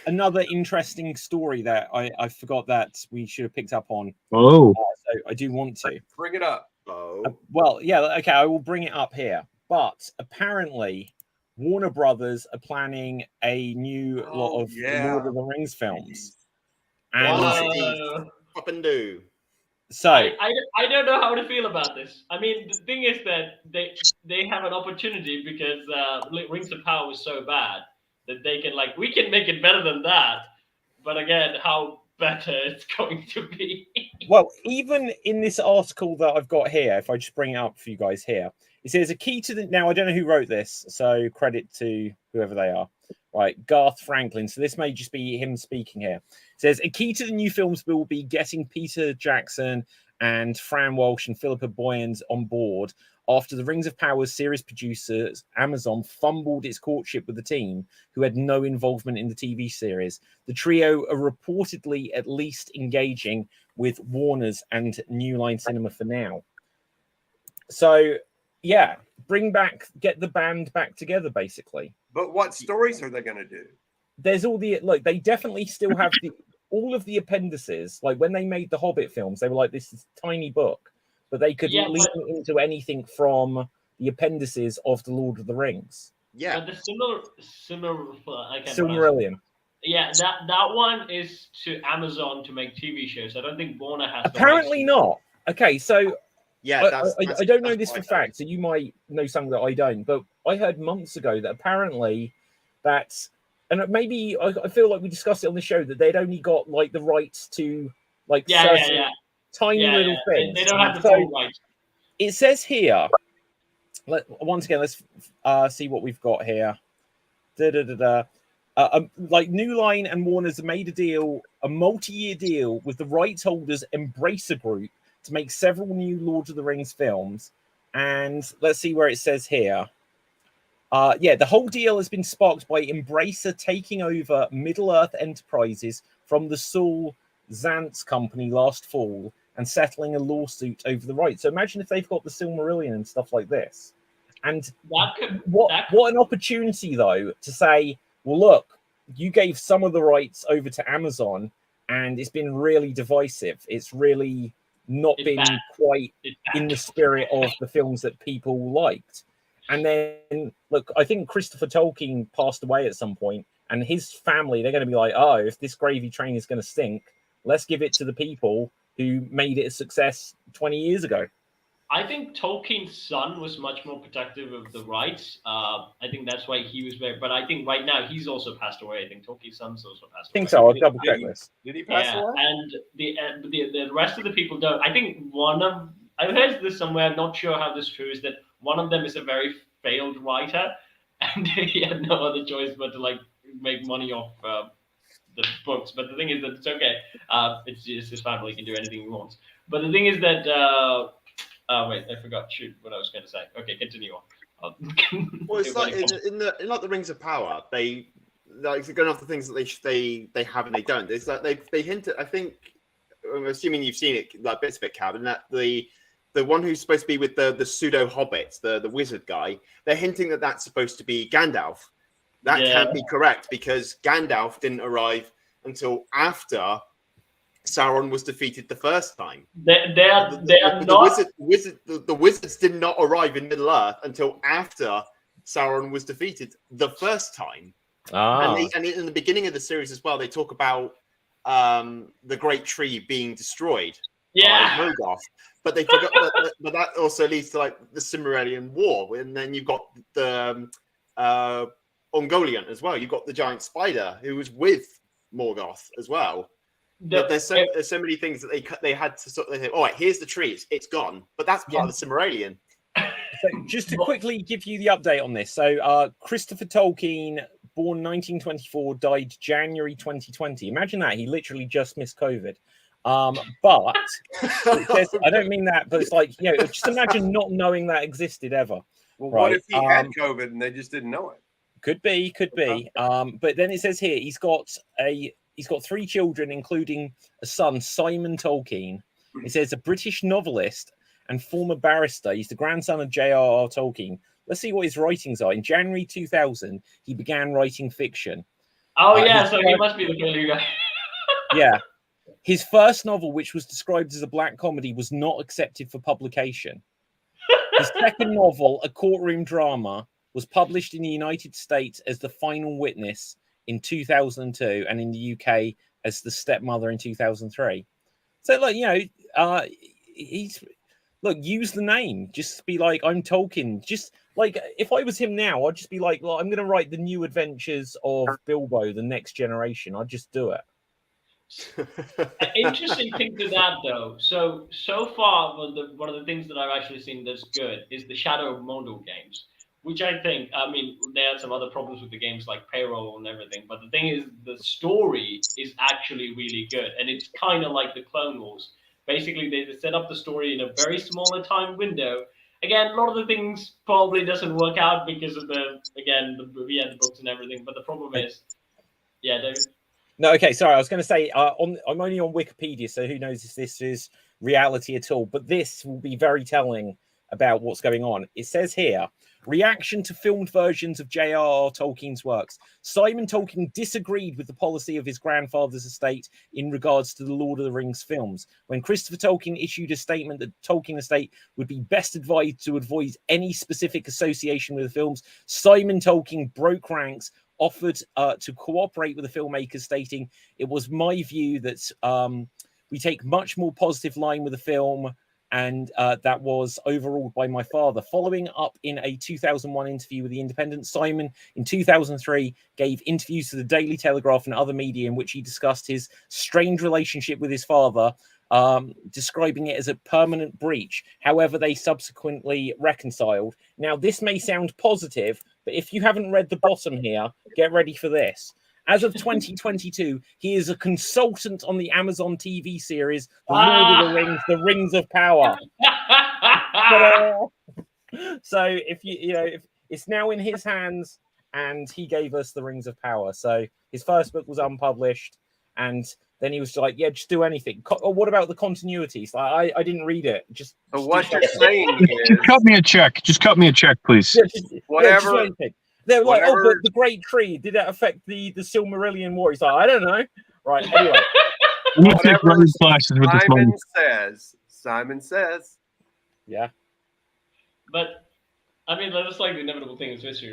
another interesting story that I forgot that we should have picked up on. Oh. So I do want to bring it up. Well, yeah. Okay, I will bring it up here. But apparently, Warner Brothers are planning a new lot of Lord of the Rings films. And up and do. So I don't know how to feel about this. I mean, the thing is that they have an opportunity because Rings of Power was so bad that they can we can make it better than that. But again, how better it's going to be. Well, even in this article that I've got here, if I just bring it up for you guys here, it says a key to the. Now I don't know who wrote this, so credit to whoever they are. Right, Garth Franklin. So this may just be him speaking here. It says a key to the new films will be getting Peter Jackson and Fran Walsh and Philippa Boyens on board after the Rings of Power's series producers Amazon fumbled its courtship with the team, who had no involvement in the TV series. The trio are reportedly at least engaging with Warner's and New Line Cinema for now. So, yeah, get the band back together, basically. But what stories are they going to do? There's all they definitely still have all of the appendices. Like when they made the Hobbit films, they were like, this is a tiny book, but they could lead into anything from the appendices of the Lord of the Rings. Yeah. But the Silmarillion. Yeah, that one is to Amazon to make TV shows. I don't think Warner has. Apparently not. Okay, so yeah, I don't know this for fact, so you might know something that I don't. But I heard months ago that apparently and maybe I feel like we discussed it on the show that they'd only got the rights to tiny little things. They don't have the So full rights. it says here. Once again, let's see what we've got here. Like New Line and Warner's have made a multi-year deal with the rights holders Embracer Group to make several new Lord of the Rings films. And let's see where it says here. The whole deal has been sparked by Embracer taking over Middle-earth Enterprises from the Saul Zaentz company last fall and settling a lawsuit over the rights. So imagine if they've got the Silmarillion and stuff like this. And what an opportunity, though, to say, well, look, you gave some of the rights over to Amazon, and it's been really divisive. It's really not been quite in the spirit of the films that people liked. And then, look, I think Christopher Tolkien passed away at some point, and his family, they're going to be like, oh, if this gravy train is going to stink, let's give it to the people who made it a success 20 years ago. I think Tolkien's son was much more protective of the rights. I think that's why he was very. But I think right now he's also passed away. I think Tolkien's son's also passed away. I think so. I'll double check this. Did he pass away? And the rest of the people don't. I think I've heard this somewhere. I'm not sure how this is true. Is that one of them is a very failed writer, and he had no other choice but to like make money off the books. But the thing is that it's okay. It's just his family, can do anything he wants. But the thing is that. Wait, I forgot. Shoot, what I was going to say. Okay, continue on. Well, it's like in the Rings of Power, they like going off the things that they have and they don't. It's like they hint at. I think I'm assuming you've seen it, like bits of it, Cab, and that the one who's supposed to be with the pseudo hobbit, the wizard guy, they're hinting that that's supposed to be Gandalf. That can't be correct because Gandalf didn't arrive until after Sauron was defeated the first time. The wizards did not arrive in Middle Earth until after Sauron was defeated the first time. And in the beginning of the series as well, they talk about the Great Tree being destroyed by Morgoth. But they forgot but that also leads to like the Silmarillion War, and then you've got the Ungoliant as well. You've got the giant spider who was with Morgoth as well. There's so many things that they had to sort of say, all right, here's the trees, it's gone. But that's part of the Silmarillion. So just to quickly give you the update on this. So Christopher Tolkien, born 1924, died January 2020. Imagine that. He literally just missed COVID. But I don't mean that, but it's like, just imagine not knowing that existed ever. Well, what if he had COVID and they just didn't know it? Could be. But then it says here he's got 3 children, including a son, Simon Tolkien. It says a British novelist and former barrister. He's the grandson of J.R.R. Tolkien. Let's see what his writings are. In January 2000, he began writing fiction. So he must be the failure guy. Yeah. His first novel, which was described as a black comedy, was not accepted for publication. His second novel, a courtroom drama, was published in the United States as The Final Witness in 2002, and in the UK as The Stepmother in 2003. So, use the name. Just be like, I'm Tolkien. Just like, if I was him now, I'd just be like, I'm going to write the new adventures of Bilbo, the next generation. I'd just do it. Interesting thing to that, though. So far, one of the things that I've actually seen that's good is the Shadow of Mordor games. Which I think, they had some other problems with the games like payroll and everything. But the thing is, the story is actually really good. And it's kind of like the Clone Wars. Basically, they set up the story in a very smaller time window. Again, a lot of the things probably doesn't work out because of we had the books and everything. But the problem is, David? No, okay, sorry. I was going to say, I'm only on Wikipedia, so who knows if this is reality at all. But this will be very telling about what's going on. It says here, reaction to filmed versions of J.R.R. Tolkien's works. Simon Tolkien disagreed with the policy of his grandfather's estate in regards to the Lord of the Rings films. When Christopher Tolkien issued a statement that Tolkien estate would be best advised to avoid any specific association with the films, Simon Tolkien broke ranks, offered to cooperate with the filmmakers, stating, "It was my view that we take much more positive line with the film, and that was overruled by my father." Following up in a 2001 interview with The Independent, Simon in 2003 gave interviews to the Daily Telegraph and other media in which he discussed his strained relationship with his father. describing it as a permanent breach. However, they subsequently reconciled. Now, this may sound positive, but if you haven't read the bottom here, get ready for this. As of 2022, he is a consultant on the Amazon TV series The Lord of the Rings, The Rings of Power. So if if it's now in his hands, and he gave us The Rings of Power. So his first book was unpublished, and then he was like, "Yeah, just do anything." What about the continuities? Like, I didn't read it. Just what you're saying is, just cut me a check. Just cut me a check, please. Yeah, whatever. They're like, whatever. but the Great Tree, did that affect the Silmarillion War? He's like, I don't know. Right. Anyway, We need to take running classes with this one. Simon says. Yeah. But I mean, that's like the inevitable thing in history.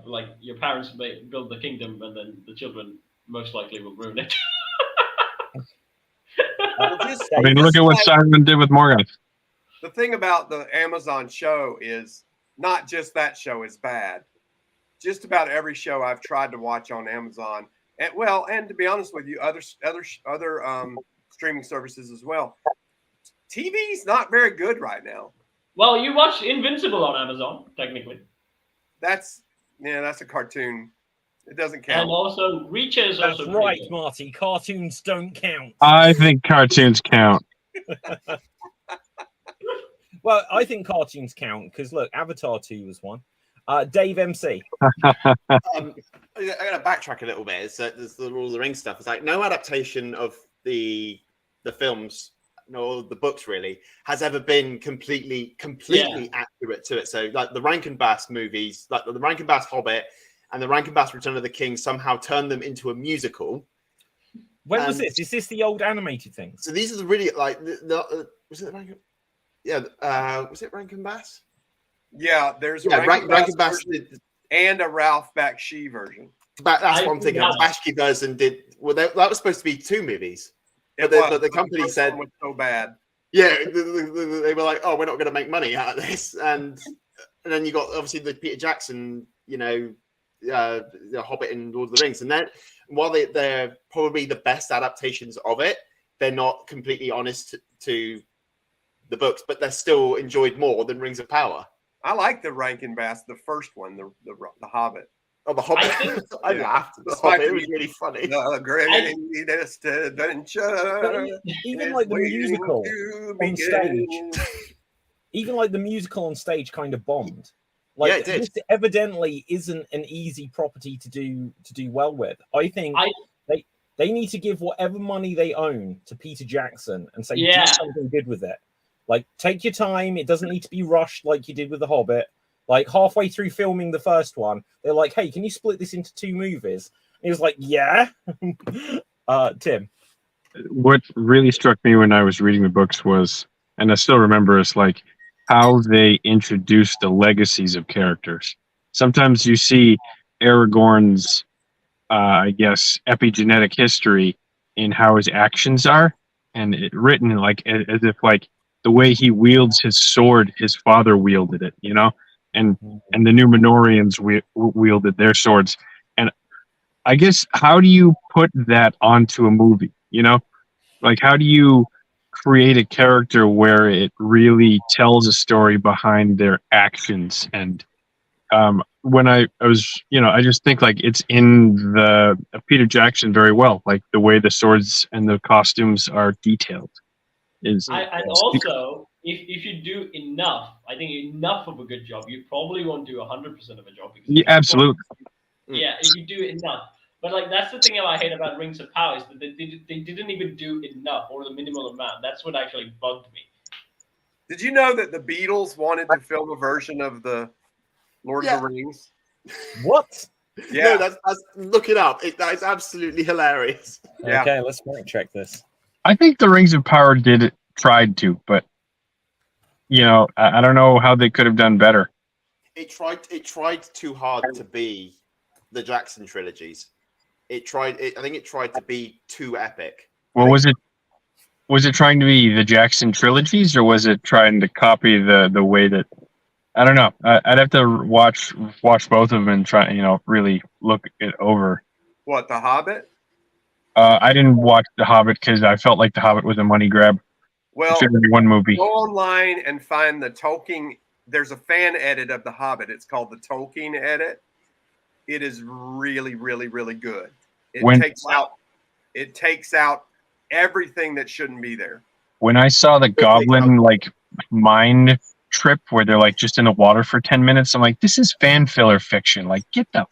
Like your parents may build the kingdom, and then the children most likely will ruin it. I mean, look at what Simon did with Morgan. The thing about the Amazon show is not just that show is bad. Just about every show I've tried to watch on Amazon, and to be honest with you, other streaming services as well. TV's not very good right now. Well, you watch Invincible on Amazon, technically. That's a cartoon. It doesn't count. And also, Reach is That's also right, Marty. Cartoons don't count. I think cartoons count. Well, I think cartoons count because look, Avatar 2 was one. Dave MC. I got to backtrack a little bit. It's there's the Lord of the Rings stuff. It's like no adaptation of the films, nor the books really, has ever been completely accurate to it. So like the Rankin Bass movies, like the Rankin Bass Hobbit and the Rankin Bass Return of the King, somehow turned them into a musical. When was this? Is this the old animated things? So these are the really like was it Rankin? Yeah, was it Rankin Bass? Yeah, there's Rankin Bass and a Ralph Bakshi version. That's what I'm thinking. The Bakshi version that was supposed to be 2 movies, but the company said was so bad. Yeah, they were like, "Oh, we're not going to make money out of this," and then you got obviously the Peter Jackson, the Hobbit and Lord of the Rings, and then while they're probably the best adaptations of it, they're not completely honest to the books, but they're still enjoyed more than Rings of Power. I like the Rankin Bass, the first one, the Hobbit. Oh, the Hobbit! I laughed. The Hobbit, it was really funny. The greatest adventure. Even like the musical on stage. Even like the musical on stage kind of bombed. Like, yeah, it did. This evidently isn't an easy property to do well with. I think they need to give whatever money they own to Peter Jackson and say, do something good with it. Like, take your time. It doesn't need to be rushed like you did with The Hobbit. Like, halfway through filming the first one, they're like, hey, can you split this into 2 movies? And he was like, yeah. Tim. What really struck me when I was reading the books was, and I still remember, is like how they introduced the legacies of characters. Sometimes you see Aragorn's, I guess, epigenetic history in how his actions are, and it written like as if like the way he wields his sword, his father wielded it, and the Numenorians wielded their swords. And I guess, how do you put that onto a movie? Like, how do you create a character where it really tells a story behind their actions? And when I was, I just think like it's in the Peter Jackson very well, like the way the swords and the costumes are detailed. And also, if you do enough, I think enough of a good job, you probably won't do 100% of a job. Yeah, absolutely. Yeah, if you do enough. But like that's the thing I hate about Rings of Power is that they didn't even do enough or the minimal amount. That's what actually bugged me. Did you know that the Beatles wanted to film a version of the Lord of the Rings? What? Yeah, no, that's look it up. That is absolutely hilarious. Yeah. Okay, let's check this. I think the Rings of Power tried to, but I don't know how they could have done better. It tried too hard to be the Jackson trilogies. I think it tried to be too epic. Well, was it trying to be the Jackson trilogies, or was it trying to copy the way that? I don't know. I'd have to watch both of them and try, really look it over. What, The Hobbit? I didn't watch The Hobbit because I felt like The Hobbit was a money grab. Well, It's only one movie. go online and find the Tolkien. There's a fan edit of The Hobbit. It's called the Tolkien edit. It is really, really, really good. It takes out everything that shouldn't be there. When I saw the Goblin like mind trip where they're like just in the water for 10 minutes, I'm like, this is fan filler fiction. Like, get out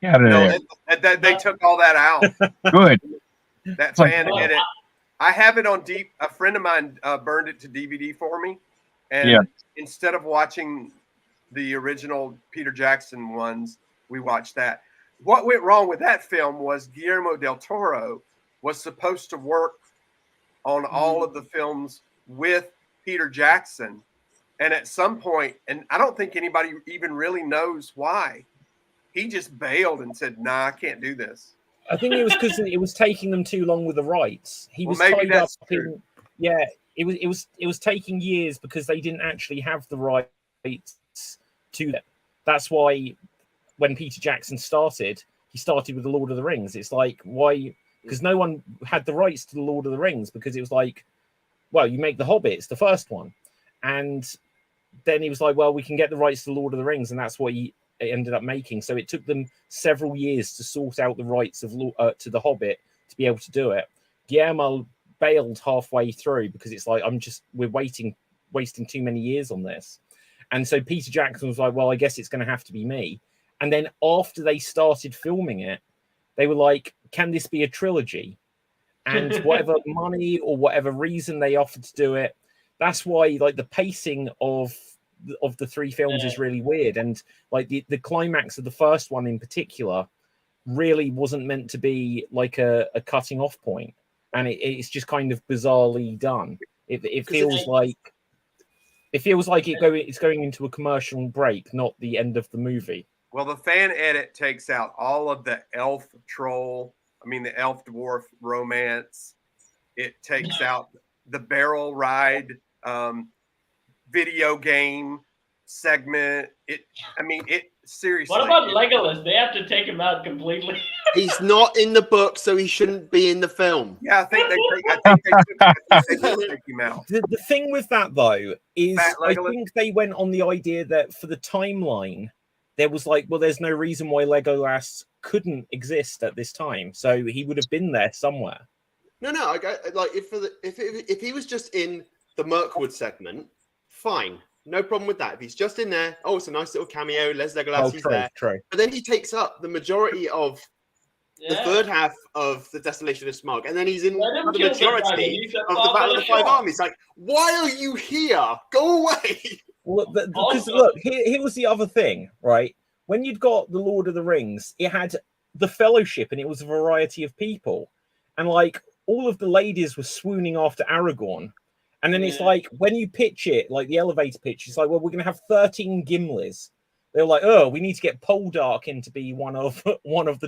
of there. They took all that out. Good. That fan edit. I have it on deep. A friend of mine burned it to DVD for me, and instead of watching the original Peter Jackson ones, we watched that. What went wrong with that film was Guillermo del Toro was supposed to work on all of the films with Peter Jackson, and at some point, and I don't think anybody even really knows why, he just bailed and said, "Nah, I can't do this." I think it was because it was taking them too long with the rights. He was tied up in, it was taking years because they didn't actually have the rights to them. That's why when Peter Jackson started, he started with the Lord of the Rings. It's like, why? Because no one had the rights to the Lord of the Rings, because it was like, well, you make the Hobbits, the first one, and then he was like, well, we can get the rights to the Lord of the Rings, and that's what he ended up making. So it took them several years to sort out the rights of to the Hobbit to be able to do it. Guillermo bailed halfway through because it's like, we're wasting too many years on this. And so Peter Jackson was like, well, I guess it's going to have to be me. And then after they started filming it, they were like, can this be a trilogy? And whatever money or whatever reason they offered to do it, that's why like the pacing of the three films is really weird. And like the climax of the first one in particular really wasn't meant to be like a cutting off point. And it's just kind of bizarrely done. It feels like it's going into a commercial break, not the end of the movie. Well, the fan edit takes out all of the elf dwarf romance. It takes out the barrel ride video game segment. It seriously. What about Legolas? They have to take him out completely. He's not in the book, so he shouldn't be in the film. Yeah, I think they take him out. The thing with that though is, I think they went on the idea that for the timeline, there was like, well, there's no reason why Legolas couldn't exist at this time, so he would have been there somewhere. No, like if he was just in the Mirkwood segment, fine, no problem with that. If he's just in there, it's a nice little cameo. Les Legolas, he's there. True. But then he takes up the majority of the third half of the Desolation of Smog, and then he's in the majority of the Battle of the Five Armies. Like, why are you here? Go away. Well, because look, here was the other thing, right? When you'd got the Lord of the Rings, it had the Fellowship, and it was a variety of people, and like all of the ladies were swooning after Aragorn. And then it's like, when you pitch it, like the elevator pitch, it's like, well, we're going to have 13 Gimlis. They're like, oh, we need to get Poldark in to be one of the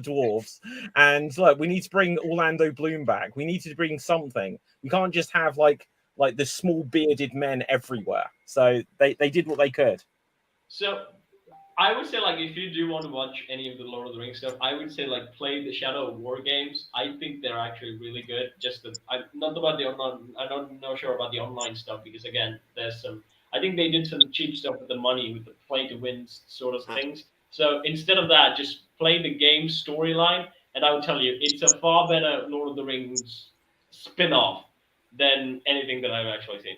dwarves. And look, we need to bring Orlando Bloom back. We need to bring something. We can't just have like the small bearded men everywhere. So they did what they could. So I would say, like, if you do want to watch any of the Lord of the Rings stuff, I would say, like, play the Shadow of War games. I think they're actually really good. I'm not about the online. I'm not sure about the online stuff because, again, I think they did some cheap stuff with the money, with the play to win sort of things. So instead of that, just play the game storyline, and I would tell you, it's a far better Lord of the Rings spin-off than anything that I've actually seen.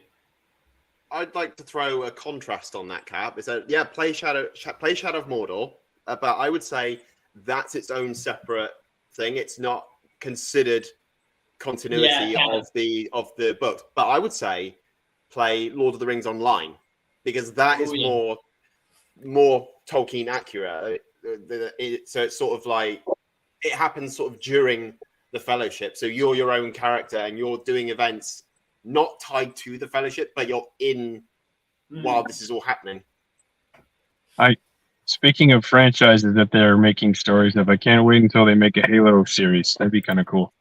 I'd like to throw a contrast on that, Cap. Is that play Shadow of Mordor, but I would say that's its own separate thing. It's not considered continuity of the book. But I would say play Lord of the Rings Online, because that is more Tolkien accurate. So it's sort of like it happens sort of during the Fellowship. So you're your own character and you're doing events not tied to the Fellowship, but you're in while this is all happening. Speaking of franchises that they're making stories of, I can't wait until they make a Halo series. That'd be kind of cool.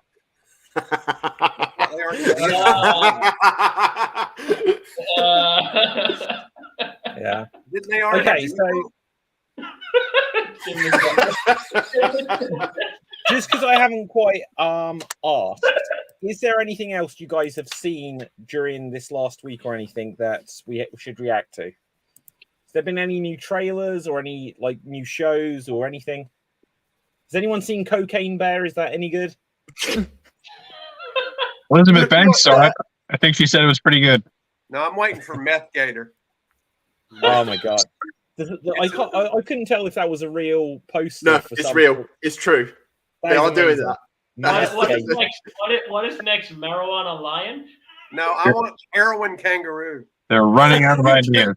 Yeah. Didn't they already? Okay, so just because I haven't quite asked, is there anything else you guys have seen during this last week or anything that we should react to? Has there been any new trailers or any like new shows or anything? Has anyone seen Cocaine Bear? Is that any good? Elizabeth Banks saw it. I think she said it was pretty good. No, I'm waiting for Meth Gator. Oh my god! I couldn't tell if that was a real poster. No, for it's some real. sort. It's true. That They is are doing amazing. that. What is next? What is next? Marijuana Lion? No, I want heroin kangaroo. They're running out of ideas.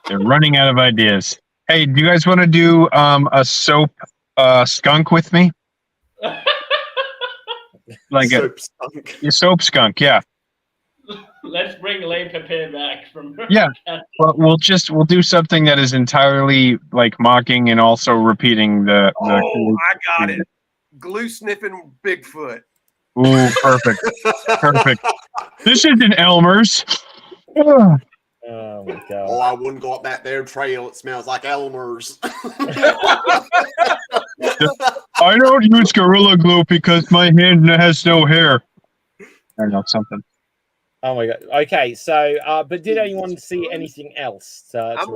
They're running out of ideas. Hey, do you guys want to do a soap skunk with me? Like Soap skunk. a soap skunk, yeah. Let's bring Le Pepe back from. Yeah. But we'll do something that is entirely like mocking and also repeating the Oh, I got it. Glue sniffing Bigfoot. Ooh, perfect. Perfect. This isn't Elmer's. Ugh. Oh my god! Oh, I wouldn't go up that there trail. It smells like Elmer's. I don't use Gorilla Glue because my hand has no hair. I don't know, something. Oh my god! Okay, so but did anyone see anything else? I'm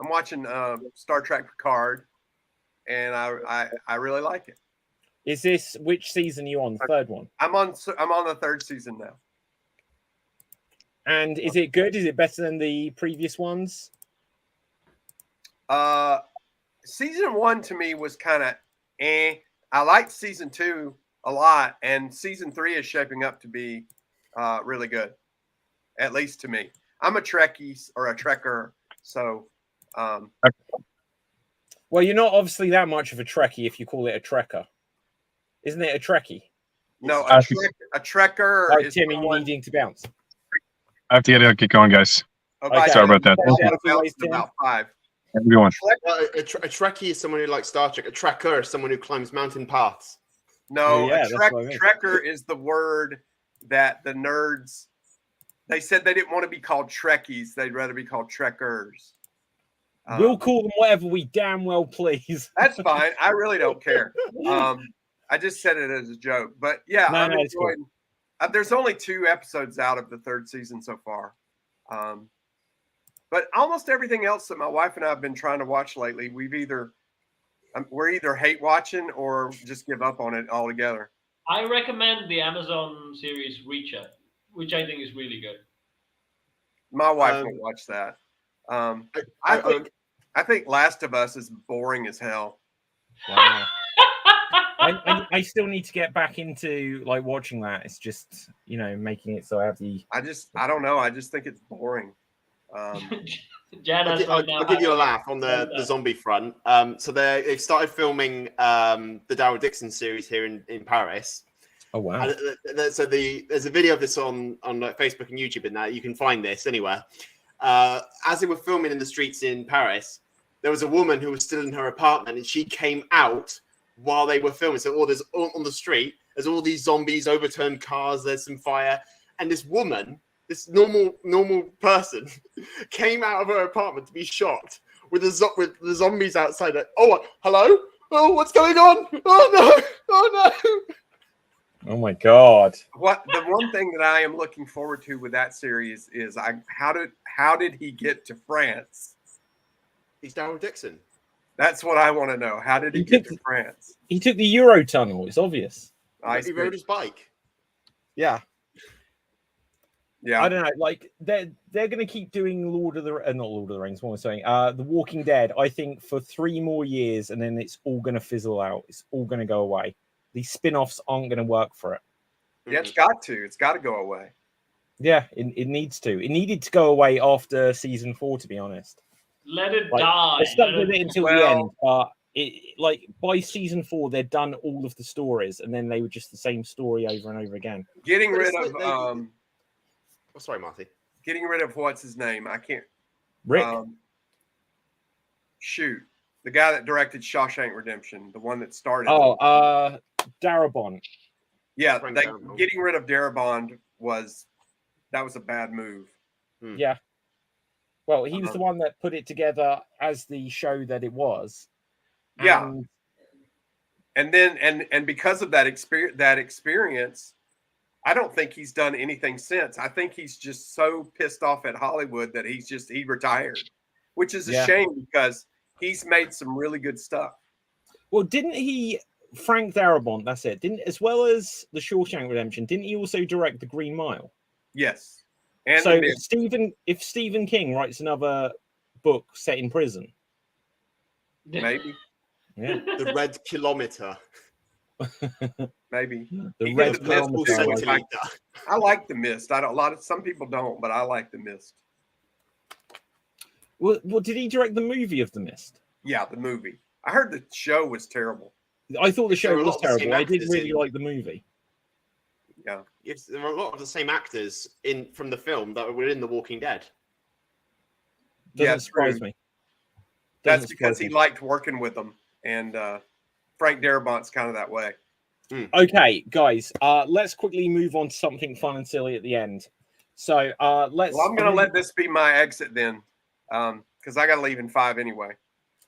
watching Star Trek Picard, and I really like it. Is this which season are you on? Third one. I'm on the third season now. And is it good? Is it better than the previous ones? Season 1 to me was kind of eh. I liked season 2 a lot, and season 3 is shaping up to be really good, at least to me. I'm a Trekkie or a Trekker, so. Well, you're not obviously that much of a Trekkie if you call it a Trekker, isn't it? A Trekkie? No, a Trekker. Right, is Timmy, you someone- needing to bounce? I have to get going, guys. Okay. Sorry about that. About 5. Everyone. A Trekkie is someone who likes Star Trek. A Trekker is someone who climbs mountain paths. No, Yeah, a that's what I mean. Trekker is the word that the nerds. They said they didn't want to be called Trekkies; they'd rather be called Trekkers. We'll call them whatever we damn well please. That's fine. I really don't care. I just said it as a joke, but yeah, I'm enjoying. There's only 2 episodes out of the 3rd season so far, but almost everything else that my wife and I have been trying to watch lately, we're either hate watching or just give up on it altogether. I recommend the Amazon series Reacher, which I think is really good. My wife won't watch that. I think Last of Us is boring as hell. Wow. I still need to get back into like watching that. It's just making it so I have the. I don't know. I just think it's boring. I'll give you a laugh on the zombie front. So they've started filming the Daryl Dixon series here in Paris. Oh wow! So there's a video of this on like Facebook and YouTube, and that you can find this anywhere. As they were filming in the streets in Paris, there was a woman who was still in her apartment, and she came out while they were filming. So there's on the street, there's all these zombies, overturned cars, there's some fire, and this woman, this normal person, came out of her apartment to be shot with the zombies outside. Like, oh, hello? Oh, what's going on? Oh no! Oh no! Oh my god! The one thing that I am looking forward to with that series is how did he get to France? He's Daryl Dixon. That's what I want to know. How did he get to France? He took the Eurotunnel. It's obvious. He rode his bike. Yeah. Yeah. I don't know. Like they're going to keep doing not Lord of the Rings. What am I saying? The Walking Dead. I think for 3 more years, and then it's all going to fizzle out. It's all going to go away. These spin-offs aren't going to work for it. Yeah, it's got to. It's got to go away. Yeah, it needs to. It needed to go away after season 4, to be honest. Let it die. I stuck with it until the end, but by season 4, they'd done all of the stories, and then they were just the same story over and over again. Getting rid of sorry, Marty. Getting rid of what's his name? I can't. Rick. Shoot, the guy that directed Shawshank Redemption, the one that started. Darabont. Yeah, getting rid of Darabont was a bad move. Yeah. Well, he was the one that put it together as the show that it was. Yeah. And And then and because of that experience, I don't think he's done anything since. I think he's just so pissed off at Hollywood that he retired, which is a shame because he's made some really good stuff. Well, didn't he, Frank Darabont, that's it, didn't, as well as The Shawshank Redemption, didn't he also direct The Green Mile? Yes. And so if Stephen King writes another book set in prison, maybe. Yeah. The Red Kilometer. Maybe. The Red Kilometer. I like The Mist. Some people don't, but I like The Mist. Well, did he direct the movie of The Mist? Yeah, the movie. I heard the show was terrible. I thought the show was terrible. I did really like the movie. Yeah. There are a lot of the same actors from the film that were in The Walking Dead. Doesn't surprise me. That's because he liked working with them, and Frank Darabont's kind of that way. Okay, guys, let's quickly move on to something fun and silly at the end. So let's. Well, I'm going to let this be my exit then, because I got to leave in 5 anyway.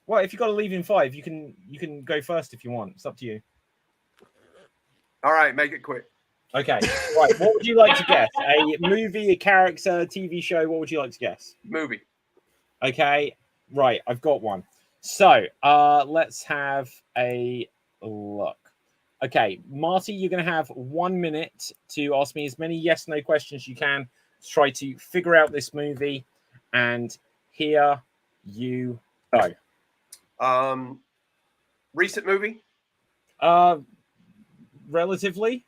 Well, if you got to leave in 5, you can go first if you want. It's up to you. All right, make it quick. Okay, right. What would you like to guess? A movie, a character, TV show? What would you like to guess? Movie. Okay, right. I've got one. So let's have a look. Okay, Marty, you're going to have 1 minute to ask me as many yes/no questions you can to try to figure out this movie. And here you go. Recent movie? Relatively.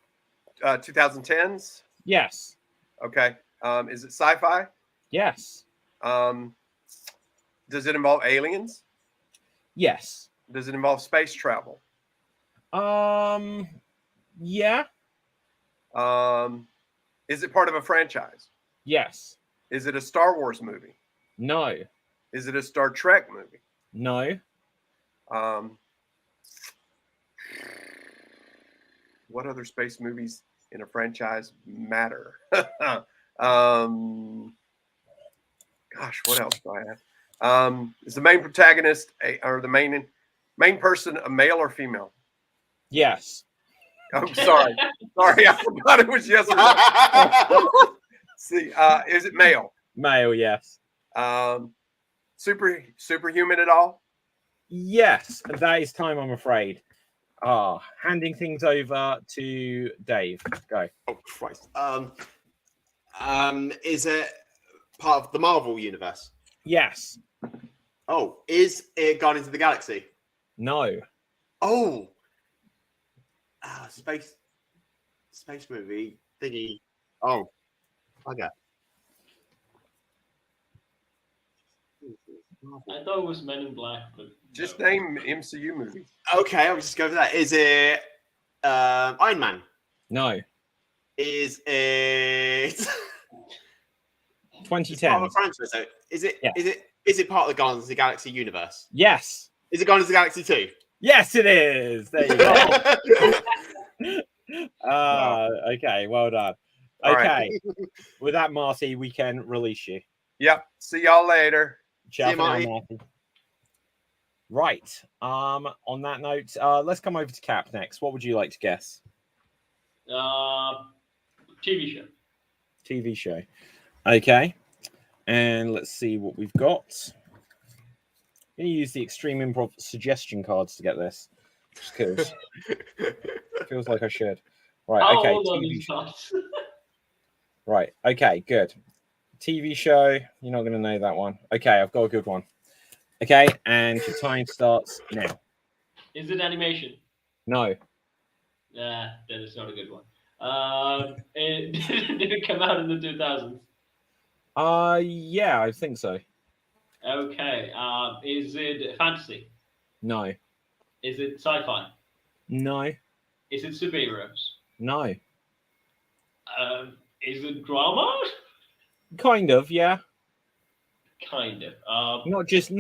2010s? Yes. Okay. Is it sci-fi? Yes. Does it involve aliens? Yes. Does it involve space travel? Yeah. Is it part of a franchise? Yes. Is it a Star Wars movie? No. Is it a Star Trek movie? No. What other space movies in a franchise matter? Gosh, what else do I have? Is the main protagonist or the main person a male or female? Yes. I'm sorry. Sorry, I forgot it was yes or no. See, is it male? Male, yes. Superhuman at all? Yes, that is time, I'm afraid. Handing things over to Dave. Go. Oh Christ. Is it part of the Marvel universe? Yes. Oh, is it Guardians of the Galaxy? No. Oh. Space movie thingy. Oh. Okay. I thought it was Men in Black, but just name MCU movies. Okay, I'll just go for that. Is it Iron Man? No. Is it 2010? Part of a franchise, though. Is it? Yeah. Is it part of the Guardians of the Galaxy universe? Yes. Is it Guardians of the Galaxy 2? Yes, it is. There you go. Wow. Okay, well done. All Okay, right. with that, Marty, we can release you. Yep. See y'all later. Ciao See you, for now, Marty. Marty. Right. On that note, let's come over to Cap next. What would you like to guess? TV show. TV show. Okay. And let's see what we've got. I'm going to use the Extreme Improv suggestion cards to get this. Just because. Feels like I should. Right. How Okay. old are TV these show. cards? Right. Okay. Good. TV show. You're not going to know that one. Okay. I've got a good one. Okay. And your time starts now. Is it animation? No. Nah, then it's not a good one. Did it come out in the 2000s? Yeah, I think so. Okay. Is it fantasy? No. Is it sci-fi? No. Is it superheroes? No. Is it drama? Kind of, yeah. Kind of. Not just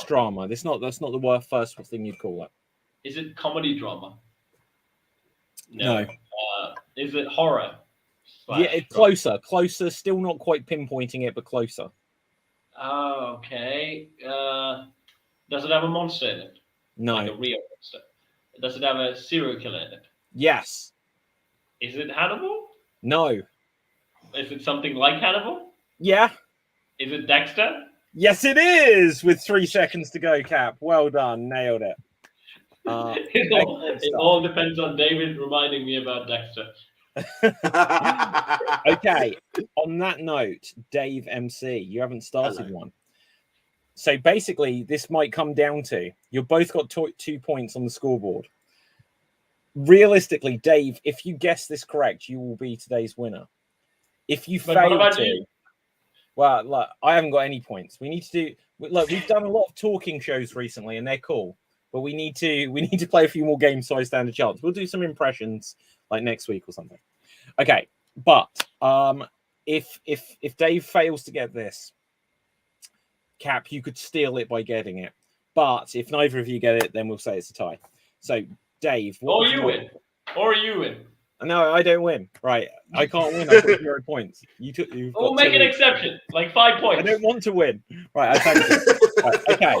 drama. That's not the first thing you'd call it. Is it comedy drama? No. Is it horror? Yeah, closer. Still not quite pinpointing it, but closer. Oh, okay. Does it have a monster in it? No. Like a real monster? Does it have a serial killer in it? Yes. Is it Hannibal? No. Is it something like Hannibal? Yeah. Is it Dexter? Yes, it is. With 3 seconds to go, Cap. Well done. Nailed it. It all depends on David reminding me about Dexter. Okay. On that note, Dave MC, you haven't started Hello. one. So basically, this might come down to you've both got 2 points on the scoreboard. Realistically, Dave, if you guess this correct, you will be today's winner. If you fail to, well, look, I haven't got any points. We need to do. Look, we've done a lot of talking shows recently, and they're cool. But we need to play a few more games so I stand a chance. We'll do some impressions like next week or something. Okay, but if Dave fails to get this, Cap, you could steal it by getting it. But if neither of you get it, then we'll say it's a tie. So, Dave, Or you win. No, I don't win. Right, I can't win. I've got 0 points. You've We'll got make an exception, like 5 points. I don't want to win. Right, I thank you. Right, okay.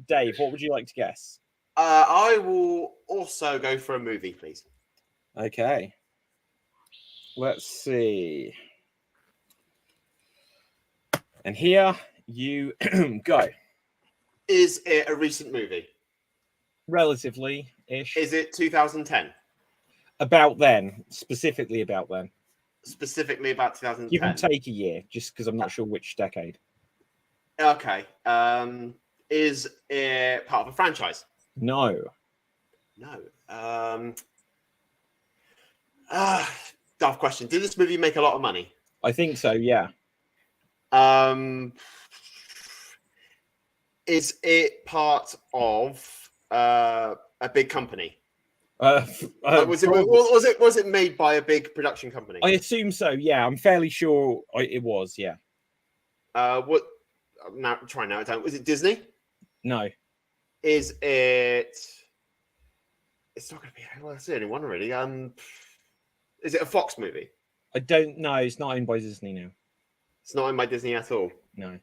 Dave, what would you like to guess? I will also go for a movie, please. Okay. Let's see. And here you go. Is it a recent movie? Relatively-ish. Is it 2010? About then. Specifically about then. Specifically about 2010. Give and take a year, just because I'm not sure which decade. Okay. Is it part of a franchise? No. No. Daft question. Did this movie make a lot of money? I think so, yeah. Is it part of a big company? Was it made by a big production company? I assume so, yeah. I'm fairly sure it was, yeah. What? Now try and narrow it down. Was it Disney? No. Is it? It's not going to be. Well, that's the only one really. Is it a Fox movie? I don't know. It's not owned by Disney now. It's not owned by Disney at all. No.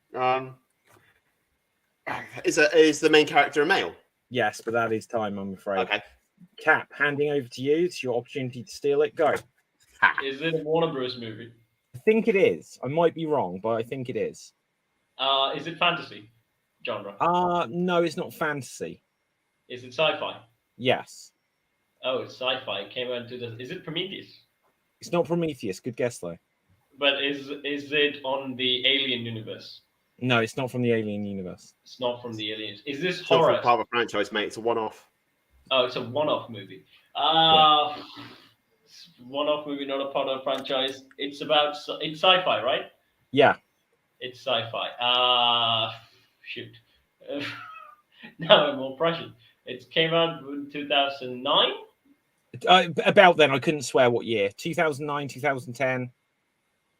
Is the main character a male? Yes, but that is time, I'm afraid. Okay. Cap, handing over to you. It's your opportunity to steal it. Go. Is it a Warner Bros. Movie? I think it is. I might be wrong, but I think it is. Is it fantasy genre? No, it's not fantasy. Is it sci-fi? Yes. Oh, it's sci-fi. It came out into Is it Prometheus? It's not Prometheus. Good guess, though. But is it on the Alien universe? No, it's not from the Alien universe. It's not from the Aliens. Is this It's horror? not part of a franchise, mate. It's a one-off. Oh, it's a one-off movie. It's a one-off movie, not a part of a franchise. It's sci-fi, right? Yeah. It's sci-fi. Shoot. Now I'm more pressured. It came out in 2009? About then, I couldn't swear what year. 2009, 2010?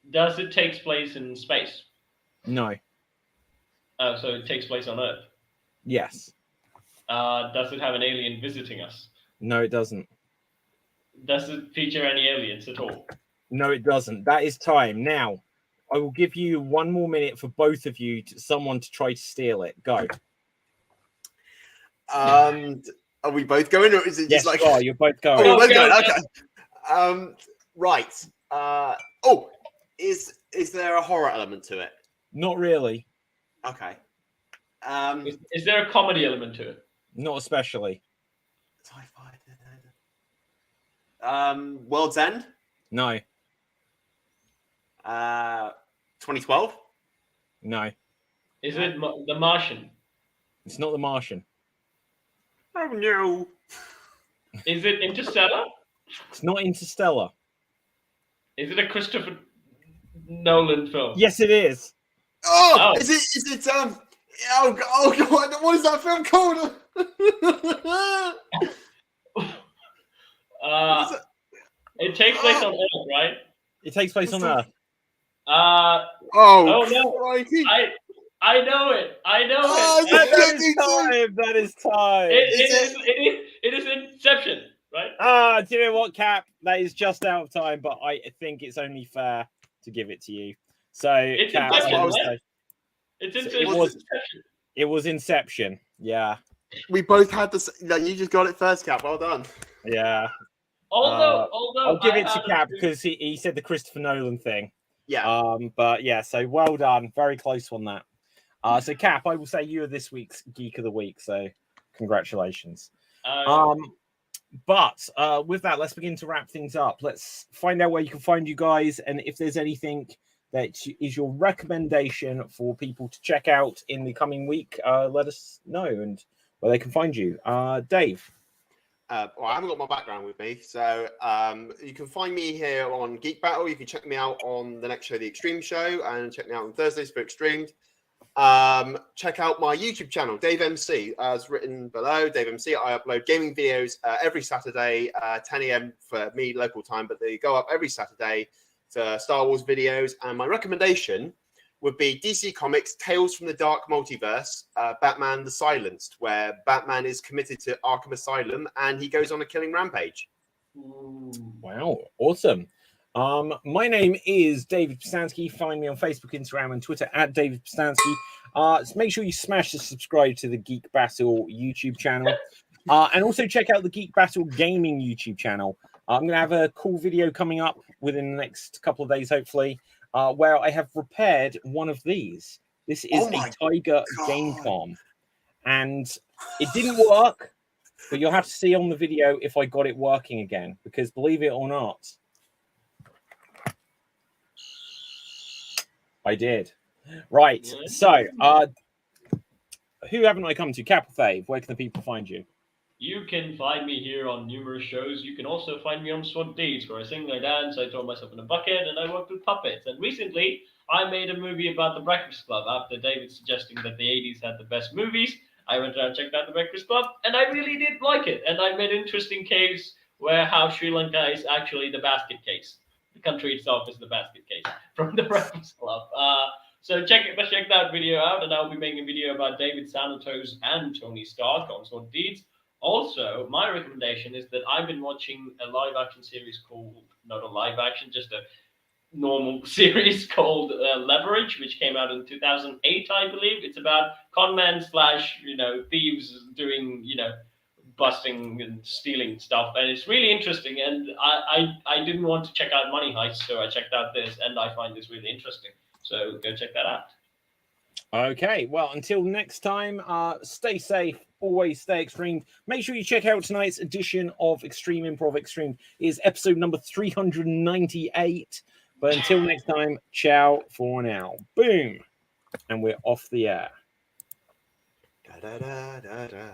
Does it take place in space? No. Oh, so it takes place on Earth? Yes. Does it have an alien visiting us? No, it doesn't. Does it feature any aliens at all? No, it doesn't. That is time. Now, I will give you 1 more minute for both of you, someone to try to steal it. Go. Are we both going, or is it Yes, just like? you are. You're both going. Oh, we're both go, going. go. Okay. Right. Is there a horror element to it? Not really. Okay. Is there a comedy element to it? Not especially. Sci-fi. World's End. No. 2012. No. Is it The Martian? It's not The Martian. Oh no. Is it Interstellar? It's not Interstellar. Is it a Christopher Nolan film? Yes, it is. Oh. Is it oh god, what is that film called? It takes place on Earth, right? It takes place on Earth. Oh no! Crikey. I know it. I know Oh, it. That is time. It is Inception, right? Do you know what, Cap? That is just out of time, but I think it's only fair to give it to you. So, It's Cap, Inception, I would right? say- It's it was- Inception. It was Inception. Yeah. We both had this. No, you just got it first, Cap. Well done. Yeah. Although I'll give I it to had a Cap few- because he said the Christopher Nolan thing. Yeah. But yeah, so well done. Very close on that. So Cap, I will say you are this week's Geek of the Week. So congratulations. But with that, let's begin to wrap things up. Let's find out where you can find you guys, and if there's anything that is your recommendation for people to check out in the coming week, let us know and where they can find you. Dave. Well, I haven't got my background with me, so you can find me here on Geek Battle. You can check me out on the next show, The Extreme Show, and check me out on Thursdays for Extremed. Check out my YouTube channel, Dave MC, as written below. Dave MC. I upload gaming videos every Saturday, 10 a.m. for me local time, but they go up every Saturday to Star Wars videos. And my recommendation would be DC Comics Tales from the Dark Multiverse, Batman the Silenced, where Batman is committed to Arkham Asylum and he goes on a killing rampage. Wow, awesome. My name is David Pistansky. Find me on Facebook, Instagram, and Twitter at David Pistansky. So make sure you smash the subscribe to the Geek Battle YouTube channel. And also check out the Geek Battle Gaming YouTube channel. I'm going to have a cool video coming up within the next couple of days, hopefully, where I have repaired one of these. This is a Tiger game farm. And it didn't work, but you'll have to see on the video if I got it working again. Because believe it or not, I did. Right. So, who haven't I come to? Cap or Fave, where can the people find you? You can find me here on numerous shows. You can also find me on Swat Deeds, where I sing, I dance, I throw myself in a bucket, and I work with puppets. And recently, I made a movie about the Breakfast Club after David suggesting that the 80s had the best movies. I went around and checked out the Breakfast Club, and I really did like it. And I made an interesting case where how Sri Lanka is actually the basket case. The country itself is the basket case from the Breakfast Club. So check that video out, and I'll be making a video about David Santos and Tony Stark on Swat Deeds. Also, my recommendation is that I've been watching a live action series called, not a live action, just a normal series called Leverage, which came out in 2008, I believe. It's about con men / thieves doing, busting and stealing stuff. And it's really interesting. And I didn't want to check out Money Heist, so I checked out this, and I find this really interesting. So go check that out. Okay, well, until next time, stay safe, always stay extreme. Make sure you check out tonight's edition of Extreme Improv Extreme. It is episode number 398. But until next time, ciao for now. Boom. And we're off the air. Da, da, da, da, da.